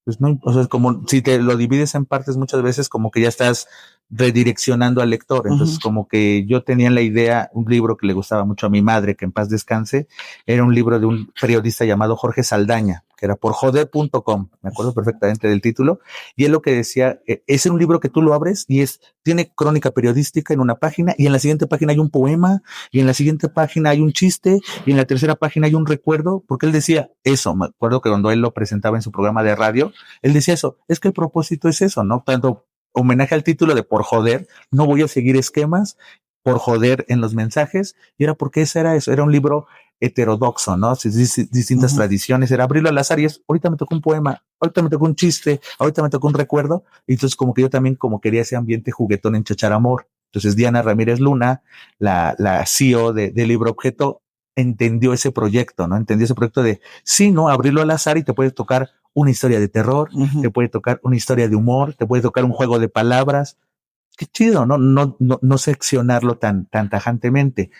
Pues no, o sea, es como si te lo divides en partes muchas veces como que ya estás redireccionando al lector. Entonces, como que yo tenía la idea, un libro que le gustaba mucho a mi madre, que en paz descanse, era un libro de un periodista llamado Jorge Saldaña, que era por joder.com, me acuerdo perfectamente del título, y él lo que decía, es un libro que tú lo abres y tiene crónica periodística en una página, y en la siguiente página hay un poema, y en la siguiente página hay un chiste, y en la tercera página hay un recuerdo, porque él decía eso, me acuerdo que cuando él lo presentaba en su programa de radio, él decía eso, es que el propósito es eso, ¿no? Tanto homenaje al título de por joder, no voy a seguir esquemas, por joder en los mensajes, y era porque era eso, era un libro heterodoxo, ¿no? Distintas tradiciones, era abrirlo al azar y ahorita me tocó un poema, ahorita me tocó un chiste, ahorita me tocó un recuerdo, y entonces como que yo también como quería ese ambiente juguetón en Chachar Amor. Entonces Diana Ramírez Luna, la CEO de Libro Objeto, entendió ese proyecto, ¿no? Entendió ese proyecto de, sí, ¿no? Abrirlo al azar y te puede tocar una historia de terror, te puede tocar una historia de humor, te puede tocar un juego de palabras. Qué chido, ¿no? No seccionarlo tan tajantemente.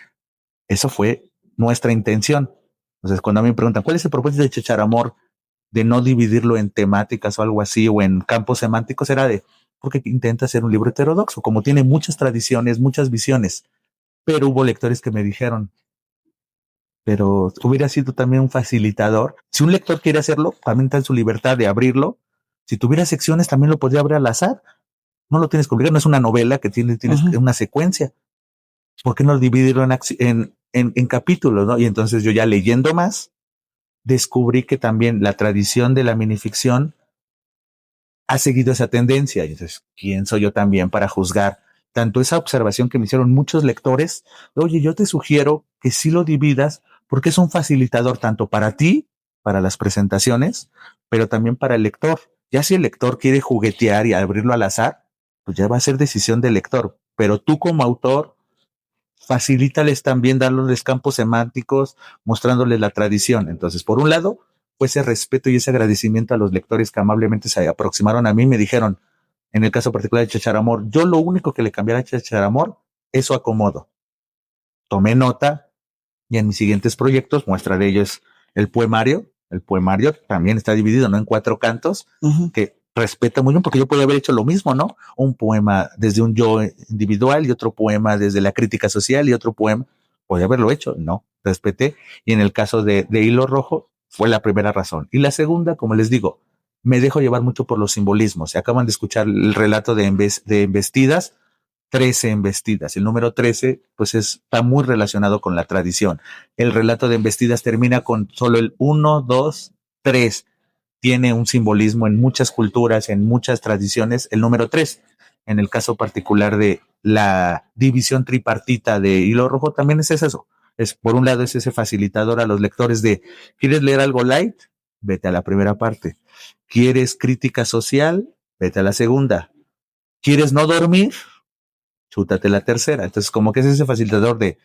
Eso fue nuestra intención. Entonces, cuando a mí me preguntan, ¿cuál es el propósito de Chachar Amor? De no dividirlo en temáticas o algo así, o en campos semánticos, era porque intenta ser un libro heterodoxo, como tiene muchas tradiciones, muchas visiones. Pero hubo lectores que me dijeron, pero hubiera sido también un facilitador. Si un lector quiere hacerlo, también está en su libertad de abrirlo. Si tuviera secciones, también lo podría abrir al azar. No lo tienes que obligar, no es una novela que tienes una secuencia. ¿Por qué no dividirlo en capítulos, no? Y entonces yo ya leyendo más, descubrí que también la tradición de la minificción ha seguido esa tendencia. Y entonces, ¿quién soy yo también para juzgar tanto esa observación que me hicieron muchos lectores? Oye, yo te sugiero que sí lo dividas porque es un facilitador tanto para ti, para las presentaciones, pero también para el lector. Ya si el lector quiere juguetear y abrirlo al azar, pues ya va a ser decisión del lector. Pero tú como autor, facilítales también, darles campos semánticos, mostrándoles la tradición. Entonces, por un lado, fue ese respeto y ese agradecimiento a los lectores que amablemente se aproximaron a mí y me dijeron, en el caso particular de Chacharamor, yo lo único que le cambiara a Chacharamor es su acomodo. Tomé nota y en mis siguientes proyectos, muestra de ello es el poemario. El poemario también está dividido, ¿no?, en 4 cantos, que respeta muy bien, porque yo podría haber hecho lo mismo, ¿no? Un poema desde un yo individual y otro poema desde la crítica social y otro poema. Podría haberlo hecho, no, respeté. Y en el caso de Hilo Rojo fue la primera razón. Y la segunda, como les digo, me dejo llevar mucho por los simbolismos. Se acaban de escuchar el relato de embestidas, 13 embestidas. El número 13, pues está muy relacionado con la tradición. El relato de embestidas termina con solo el 1, 2, 3. Tiene un simbolismo en muchas culturas, en muchas tradiciones, el número 3. En el caso particular de la división tripartita de Hilo Rojo, también es eso. Por un lado, es ese facilitador a los lectores de, ¿quieres leer algo light? Vete a la primera parte. ¿Quieres crítica social? Vete a la segunda. ¿Quieres no dormir? Chútate la tercera. Entonces, como que es ese facilitador de,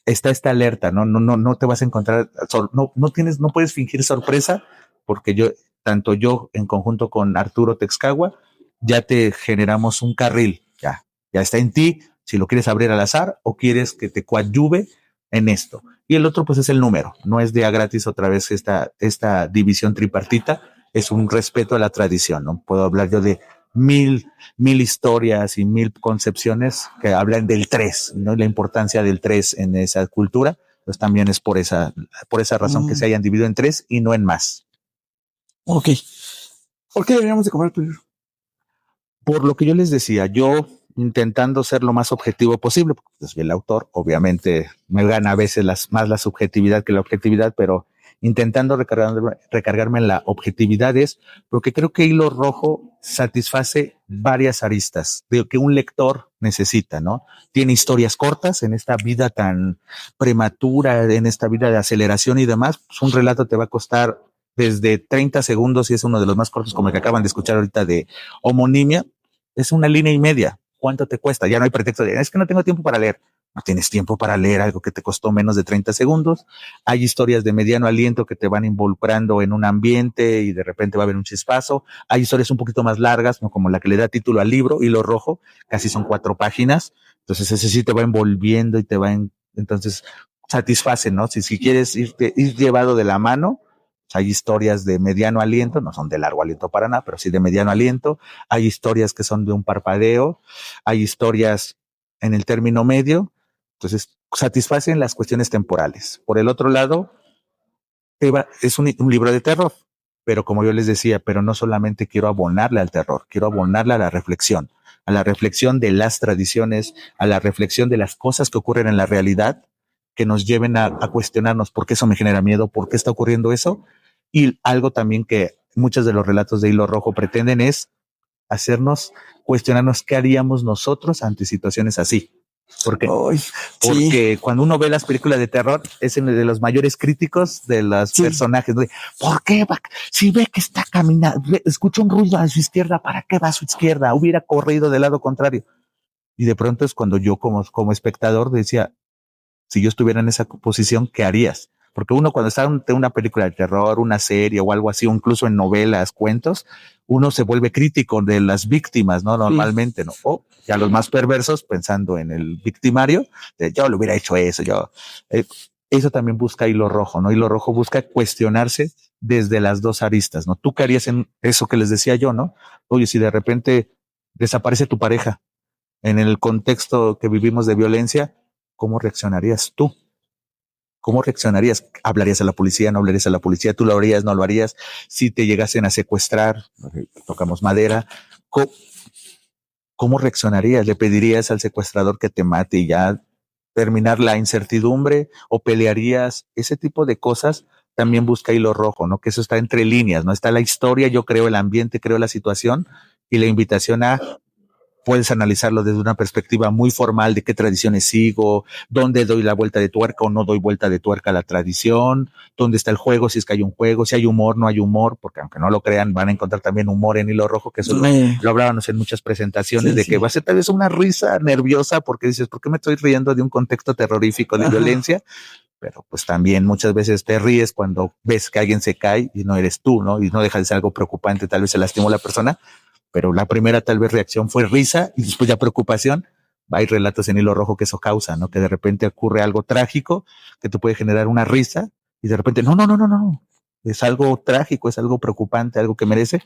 está esta alerta, no te vas a encontrar, no puedes fingir sorpresa, porque tanto yo en conjunto con Arturo Texcagua, ya te generamos un carril, ya está en ti, si lo quieres abrir al azar o quieres que te coadyuve en esto. Y el otro pues es el número, no es de a gratis otra vez esta división tripartita, es un respeto a la tradición, no puedo hablar yo de mil historias y 1000 concepciones que hablan del 3, ¿no? La importancia del 3 en esa cultura, pues también es por esa razón que se hayan dividido en 3 y no en más.
Ok. ¿Por qué deberíamos de comprar tu libro?
Por lo que yo les decía, yo intentando ser lo más objetivo posible, porque soy el autor, obviamente me gana a veces más la subjetividad que la objetividad, pero intentando recargarme en la objetividad es porque creo que Hilo Rojo satisface varias aristas de que un lector necesita, ¿no? Tiene historias cortas en esta vida tan prematura, en esta vida de aceleración y demás. Pues un relato te va a costar desde 30 segundos y es uno de los más cortos, como el que acaban de escuchar ahorita de Homonimia. Es 1.5 líneas. ¿Cuánto te cuesta? Ya no hay pretexto de, es que no tengo tiempo para leer. No tienes tiempo para leer algo que te costó menos de 30 segundos. Hay historias de mediano aliento que te van involucrando en un ambiente y de repente va a haber un chispazo. Hay historias un poquito más largas, ¿no?, como la que le da título al libro, Hilo Rojo, casi son 4 páginas. Entonces ese sí te va envolviendo y entonces satisface, ¿no? Si quieres ir llevado de la mano, hay historias de mediano aliento, no son de largo aliento para nada, pero sí de mediano aliento. Hay historias que son de un parpadeo. Hay historias en el término medio. Entonces, satisfacen las cuestiones temporales. Por el otro lado, es un libro de terror, pero como yo les decía, pero no solamente quiero abonarle al terror, quiero abonarle a la reflexión de las tradiciones, a la reflexión de las cosas que ocurren en la realidad, que nos lleven a cuestionarnos por qué eso me genera miedo, por qué está ocurriendo eso. Y algo también que muchos de los relatos de Hilo Rojo pretenden es cuestionarnos qué haríamos nosotros ante situaciones así. Porque cuando uno ve las películas de terror, es uno de los mayores críticos de los personajes. ¿Por qué va? Si ve que está caminando, escucha un ruido a su izquierda, ¿para qué va a su izquierda? Hubiera corrido del lado contrario. Y de pronto es cuando yo como espectador decía, si yo estuviera en esa posición, ¿qué harías? Porque uno cuando está ante una película de terror, una serie o algo así, o incluso en novelas, cuentos, uno se vuelve crítico de las víctimas, ¿no? Normalmente, ¿no? O ya los más perversos pensando en el victimario, de yo le hubiera hecho eso, eso también busca Hilo Rojo, ¿no? Hilo Rojo busca cuestionarse desde las dos aristas, ¿no? ¿Tú qué harías en eso que les decía yo, no? Oye, si de repente desaparece tu pareja en el contexto que vivimos de violencia, ¿cómo reaccionarías tú? ¿Cómo reaccionarías? ¿Hablarías a la policía? ¿No hablarías a la policía? ¿Tú lo harías? ¿No lo harías? Si te llegasen a secuestrar, tocamos madera, ¿cómo reaccionarías? ¿Le pedirías al secuestrador que te mate y ya terminar la incertidumbre? ¿O pelearías? Ese tipo de cosas también busca Hilo Rojo, ¿no? Que eso está entre líneas, ¿no? Está la historia, yo creo el ambiente, creo la situación y la invitación a puedes analizarlo desde una perspectiva muy formal de qué tradiciones sigo, dónde doy la vuelta de tuerca o no doy vuelta de tuerca a la tradición, dónde está el juego, si es que hay un juego, si hay humor, no hay humor, porque aunque no lo crean, van a encontrar también humor en Hilo Rojo, que eso lo hablábamos en muchas presentaciones, que va a ser tal vez una risa nerviosa porque dices, ¿por qué me estoy riendo de un contexto terrorífico de violencia? pero pues también muchas veces te ríes cuando ves que alguien se cae y no eres tú, ¿no? Y no deja de ser algo preocupante, tal vez se lastimó la persona, pero la primera tal vez reacción fue risa y después ya preocupación. Hay relatos en Hilo Rojo que eso causa, ¿no? Que de repente ocurre algo trágico que te puede generar una risa y de repente, no. Es algo trágico, es algo preocupante, algo que merece,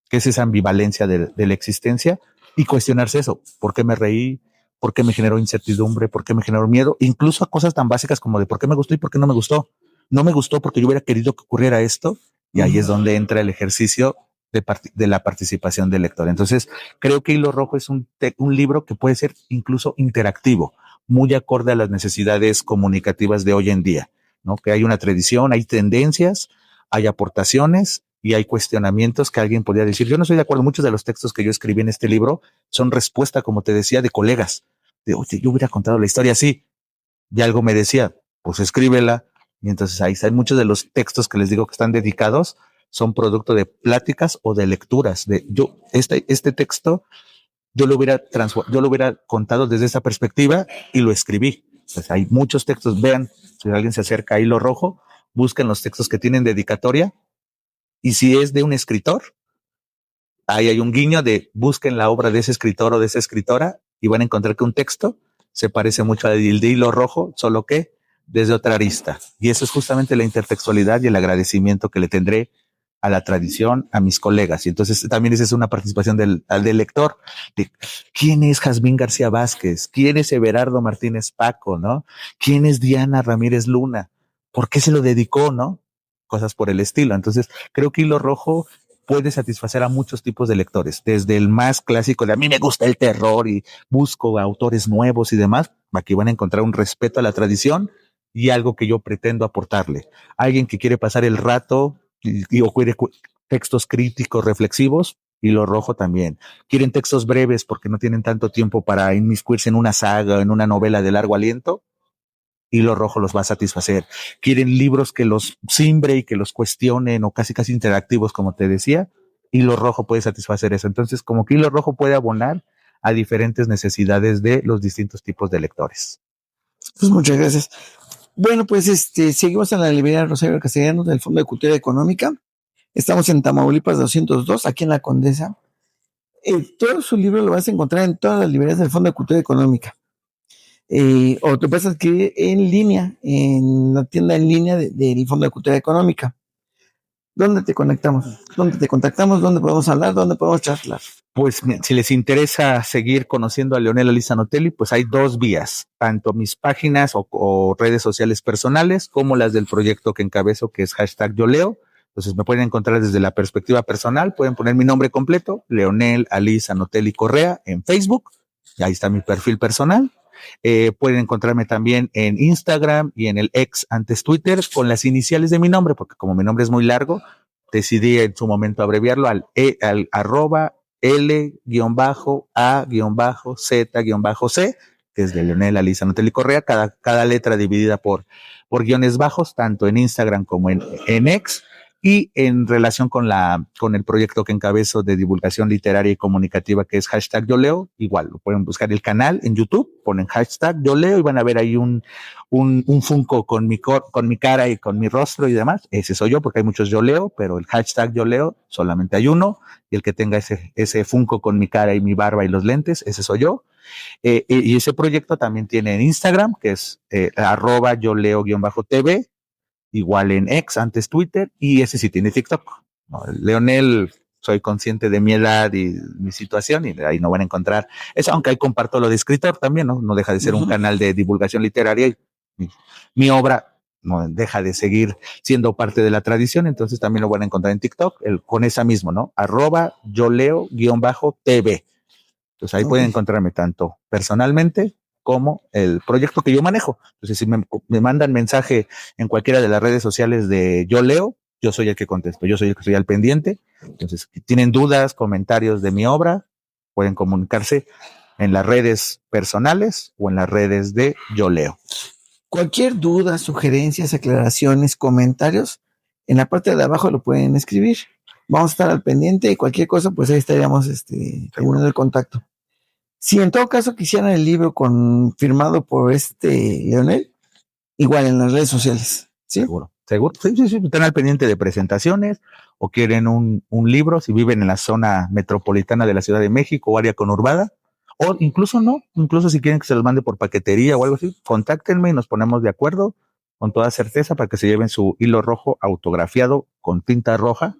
que es esa ambivalencia de la existencia y cuestionarse eso. ¿Por qué me reí? ¿Por qué me generó incertidumbre? ¿Por qué me generó miedo? Incluso a cosas tan básicas como de por qué me gustó y por qué no me gustó. No me gustó porque yo hubiera querido que ocurriera esto y ahí es donde entra el ejercicio de la participación del lector. Entonces, creo que Hilo Rojo es un libro que puede ser incluso interactivo, muy acorde a las necesidades comunicativas de hoy en día, ¿no? Que hay una tradición, hay tendencias, hay aportaciones y hay cuestionamientos que alguien podría decir. Yo no estoy de acuerdo. Muchos de los textos que yo escribí en este libro son respuesta, como te decía, de colegas. De, oye, yo hubiera contado la historia así. Y algo me decía, pues escríbela. Y entonces ahí están muchos de los textos que les digo que están dedicados, son producto de pláticas o de lecturas. De yo, este texto, yo lo hubiera contado desde esa perspectiva y lo escribí. Pues hay muchos textos. Vean, si alguien se acerca a Hilo Rojo, busquen los textos que tienen dedicatoria. Y si es de un escritor, ahí hay un guiño de busquen la obra de ese escritor o de esa escritora y van a encontrar que un texto se parece mucho al de Hilo Rojo, solo que desde otra arista. Y eso es justamente la intertextualidad y el agradecimiento que le tendré a la tradición, a mis colegas. Y entonces también esa es una participación del lector. De, ¿quién es Jazmín García Vázquez? ¿Quién es Everardo Martínez Paco? ¿No? ¿Quién es Diana Ramírez Luna? ¿Por qué se lo dedicó? ¿No? Cosas por el estilo. Entonces creo que Hilo Rojo puede satisfacer a muchos tipos de lectores, desde el más clásico de a mí me gusta el terror y busco autores nuevos y demás. Aquí van a encontrar un respeto a la tradición y algo que yo pretendo aportarle. Alguien que quiere pasar el rato o quiere textos críticos, reflexivos, Hilo Rojo también. Quieren textos breves porque no tienen tanto tiempo para inmiscuirse en una saga, en una novela de largo aliento. Hilo Rojo los va a satisfacer. Quieren libros que los simbre y que los cuestionen o casi interactivos, como te decía. Hilo Rojo puede satisfacer eso. Entonces, como que Hilo Rojo puede abonar a diferentes necesidades de los distintos tipos de lectores.
Pues muchas gracias. Bueno, pues seguimos en la librería Rosario Castellanos del Fondo de Cultura Económica. Estamos en Tamaulipas 202, aquí en La Condesa. Todo su libro lo vas a encontrar en todas las librerías del Fondo de Cultura Económica. O te puedes adquirir en línea, en la tienda en línea del Fondo de Cultura Económica. ¿Dónde te conectamos? ¿Dónde te contactamos? ¿Dónde podemos hablar? ¿Dónde podemos charlar?
Pues si les interesa seguir conociendo a Leonel Aliza Notelli, pues hay dos vías, tanto mis páginas o redes sociales personales como las del proyecto que encabezo, que es #YoLeo. Entonces me pueden encontrar desde la perspectiva personal, pueden poner mi nombre completo, Leonel Aliza Notelli Correa, en Facebook, y ahí está mi perfil personal. Pueden encontrarme también en Instagram y en el ex, antes Twitter, con las iniciales de mi nombre, porque como mi nombre es muy largo, decidí en su momento abreviarlo al arroba L-A-Z-C, que es de Leonel Aliza Notelli Correa, cada letra dividida por guiones bajos, tanto en Instagram como en X. Y en relación con el proyecto que encabezo de divulgación literaria y comunicativa, que es #YoLeo, igual lo pueden buscar el canal en YouTube, ponen #YoLeo y van a ver ahí un Funko con mi cara y con mi rostro y demás. Ese soy yo, porque hay muchos YoLeo, pero el #YoLeo solamente hay uno, y el que tenga ese Funko con mi cara y mi barba y los lentes, ese soy yo. Y ese proyecto también tiene en Instagram, que es @YoLeo_TV, igual en X, antes Twitter, y ese sí tiene TikTok. No, Leonel, soy consciente de mi edad y mi situación, y ahí no van a encontrar eso, aunque ahí comparto lo de escritor también, ¿no? No deja de ser un canal de divulgación literaria, y mi obra no deja de seguir siendo parte de la tradición, entonces también lo van a encontrar en TikTok, con esa mismo, ¿no? @YoLeo_TV. Entonces ahí pueden encontrarme tanto personalmente como el proyecto que yo manejo. Entonces, si me mandan mensaje en cualquiera de las redes sociales de Yo Leo, yo soy el que contesto, yo soy el que estoy al pendiente. Entonces, si tienen dudas, comentarios de mi obra, pueden comunicarse en las redes personales o en las redes de Yo Leo.
Cualquier duda, sugerencias, aclaraciones, comentarios, en la parte de abajo lo pueden escribir. Vamos a estar al pendiente y cualquier cosa, pues ahí estaríamos teniendo el contacto. Si en todo caso quisieran el libro firmado por Leonel, igual en las redes sociales. ¿Sí?
Seguro. Sí. Están al pendiente de presentaciones o quieren un libro, si viven en la zona metropolitana de la Ciudad de México o área conurbada, o incluso si quieren que se los mande por paquetería o algo así, contáctenme y nos ponemos de acuerdo con toda certeza para que se lleven su hilo rojo autografiado con tinta roja.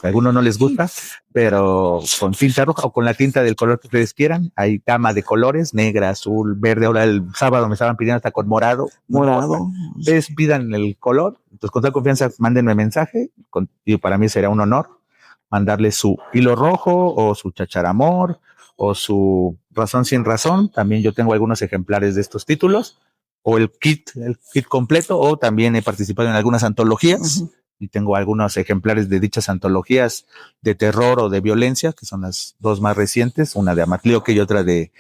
A algunos no les gusta, pero con tinta roja o con la tinta del color que ustedes quieran. Hay gama de colores, negra, azul, verde. Ahora el sábado me estaban pidiendo hasta con morado.
Morado.
Ustedes pidan el color. Entonces, con toda confianza, mándenme mensaje. Y para mí será un honor mandarle su hilo rojo o su chacharamor o su razón sin razón. También yo tengo algunos ejemplares de estos títulos o el kit completo, o también he participado en algunas antologías. Y tengo algunos ejemplares de dichas antologías de terror o de violencia, que son las dos más recientes, una de Amatlioque y otra de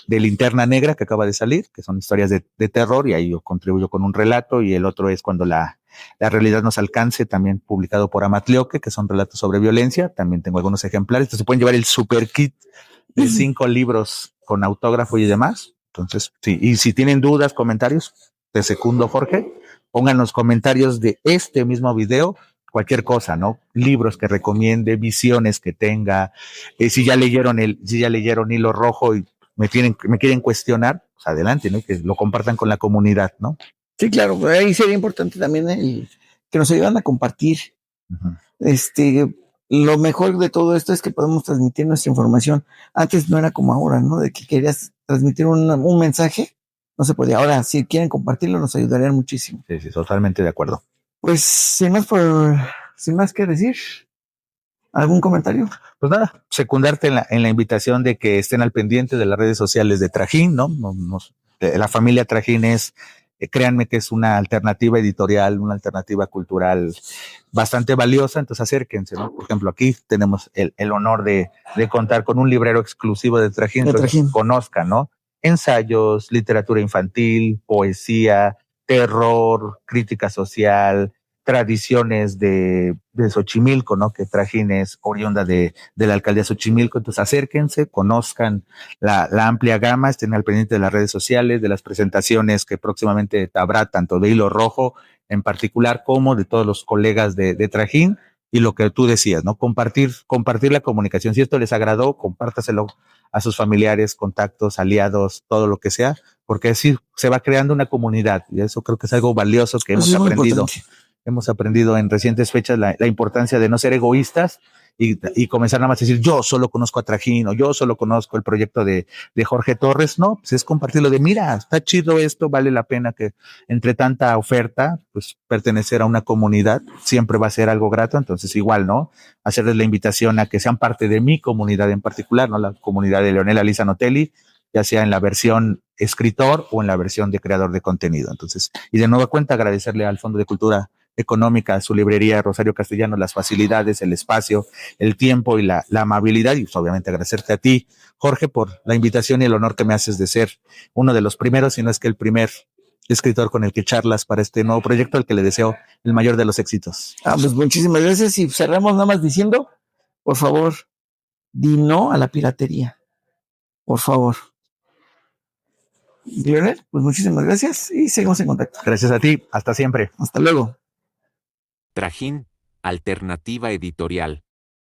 Linterna Negra, que acaba de salir, que son historias de terror, y ahí yo contribuyo con un relato, y el otro es Cuando la realidad nos alcance, también publicado por Amatlioque, que son relatos sobre violencia. También tengo algunos ejemplares. Entonces se pueden llevar el super kit de 5 libros con autógrafo y demás. Entonces, sí, y si tienen dudas, comentarios, te secundo, Jorge. Pongan los comentarios de este mismo video cualquier cosa, ¿no? Libros que recomiende, visiones que tenga, si ya leyeron Hilo Rojo y me quieren cuestionar, pues adelante, ¿no? Que lo compartan con la comunidad, ¿no?
Sí, claro, ahí sería importante también que nos ayudan a compartir. Lo mejor de todo esto es que podemos transmitir nuestra información. Antes no era como ahora, ¿no? De que querías transmitir un mensaje, no se podía. Ahora, si quieren compartirlo, nos ayudarían muchísimo.
Sí, totalmente de acuerdo.
Pues, sin más que decir, ¿algún comentario?
Pues nada, secundarte en la invitación de que estén al pendiente de las redes sociales de Trajín, ¿no? La familia Trajín es, créanme que es una alternativa editorial, una alternativa cultural bastante valiosa, entonces acérquense, ¿no? Por ejemplo, aquí tenemos el honor de contar con un librero exclusivo de Trajín, entonces conozcan, ¿no? Ensayos, literatura infantil, poesía, terror, crítica social, tradiciones de Xochimilco, ¿no? Que Trajín es oriunda de la alcaldía de Xochimilco. Entonces acérquense, conozcan la amplia gama, estén al pendiente de las redes sociales, de las presentaciones que próximamente habrá, tanto de Hilo Rojo en particular como de todos los colegas de Trajín. Y lo que tú decías, ¿no? Compartir la comunicación. Si esto les agradó, compártaselo a sus familiares, contactos, aliados, todo lo que sea, porque así se va creando una comunidad, y eso creo que es algo valioso que hemos aprendido. Hemos aprendido en recientes fechas la importancia de no ser egoístas y comenzar nada más a decir, yo solo conozco a Trajín, o yo solo conozco el proyecto de Jorge Torres. No, pues es compartirlo de, mira, está chido esto, vale la pena que entre tanta oferta, pues pertenecer a una comunidad siempre va a ser algo grato. Entonces igual, ¿no? Hacerles la invitación a que sean parte de mi comunidad en particular, ¿no? La comunidad de Leonel Aliza Notelli, ya sea en la versión escritor o en la versión de creador de contenido. Entonces, y de nueva cuenta agradecerle al Fondo de Cultura Económica, su librería Rosario Castellanos, las facilidades, el espacio, el tiempo y la amabilidad, y pues obviamente agradecerte a ti, Jorge, por la invitación y el honor que me haces de ser uno de los primeros, si no es que el primer escritor con el que charlas para este nuevo proyecto, al que le deseo el mayor de los éxitos.
Pues muchísimas gracias, y cerramos nada más diciendo, por favor, di no a la piratería, por favor. Lionel, pues muchísimas gracias y seguimos en contacto.
Gracias a ti, hasta siempre.
Hasta luego.
Trajín, alternativa editorial.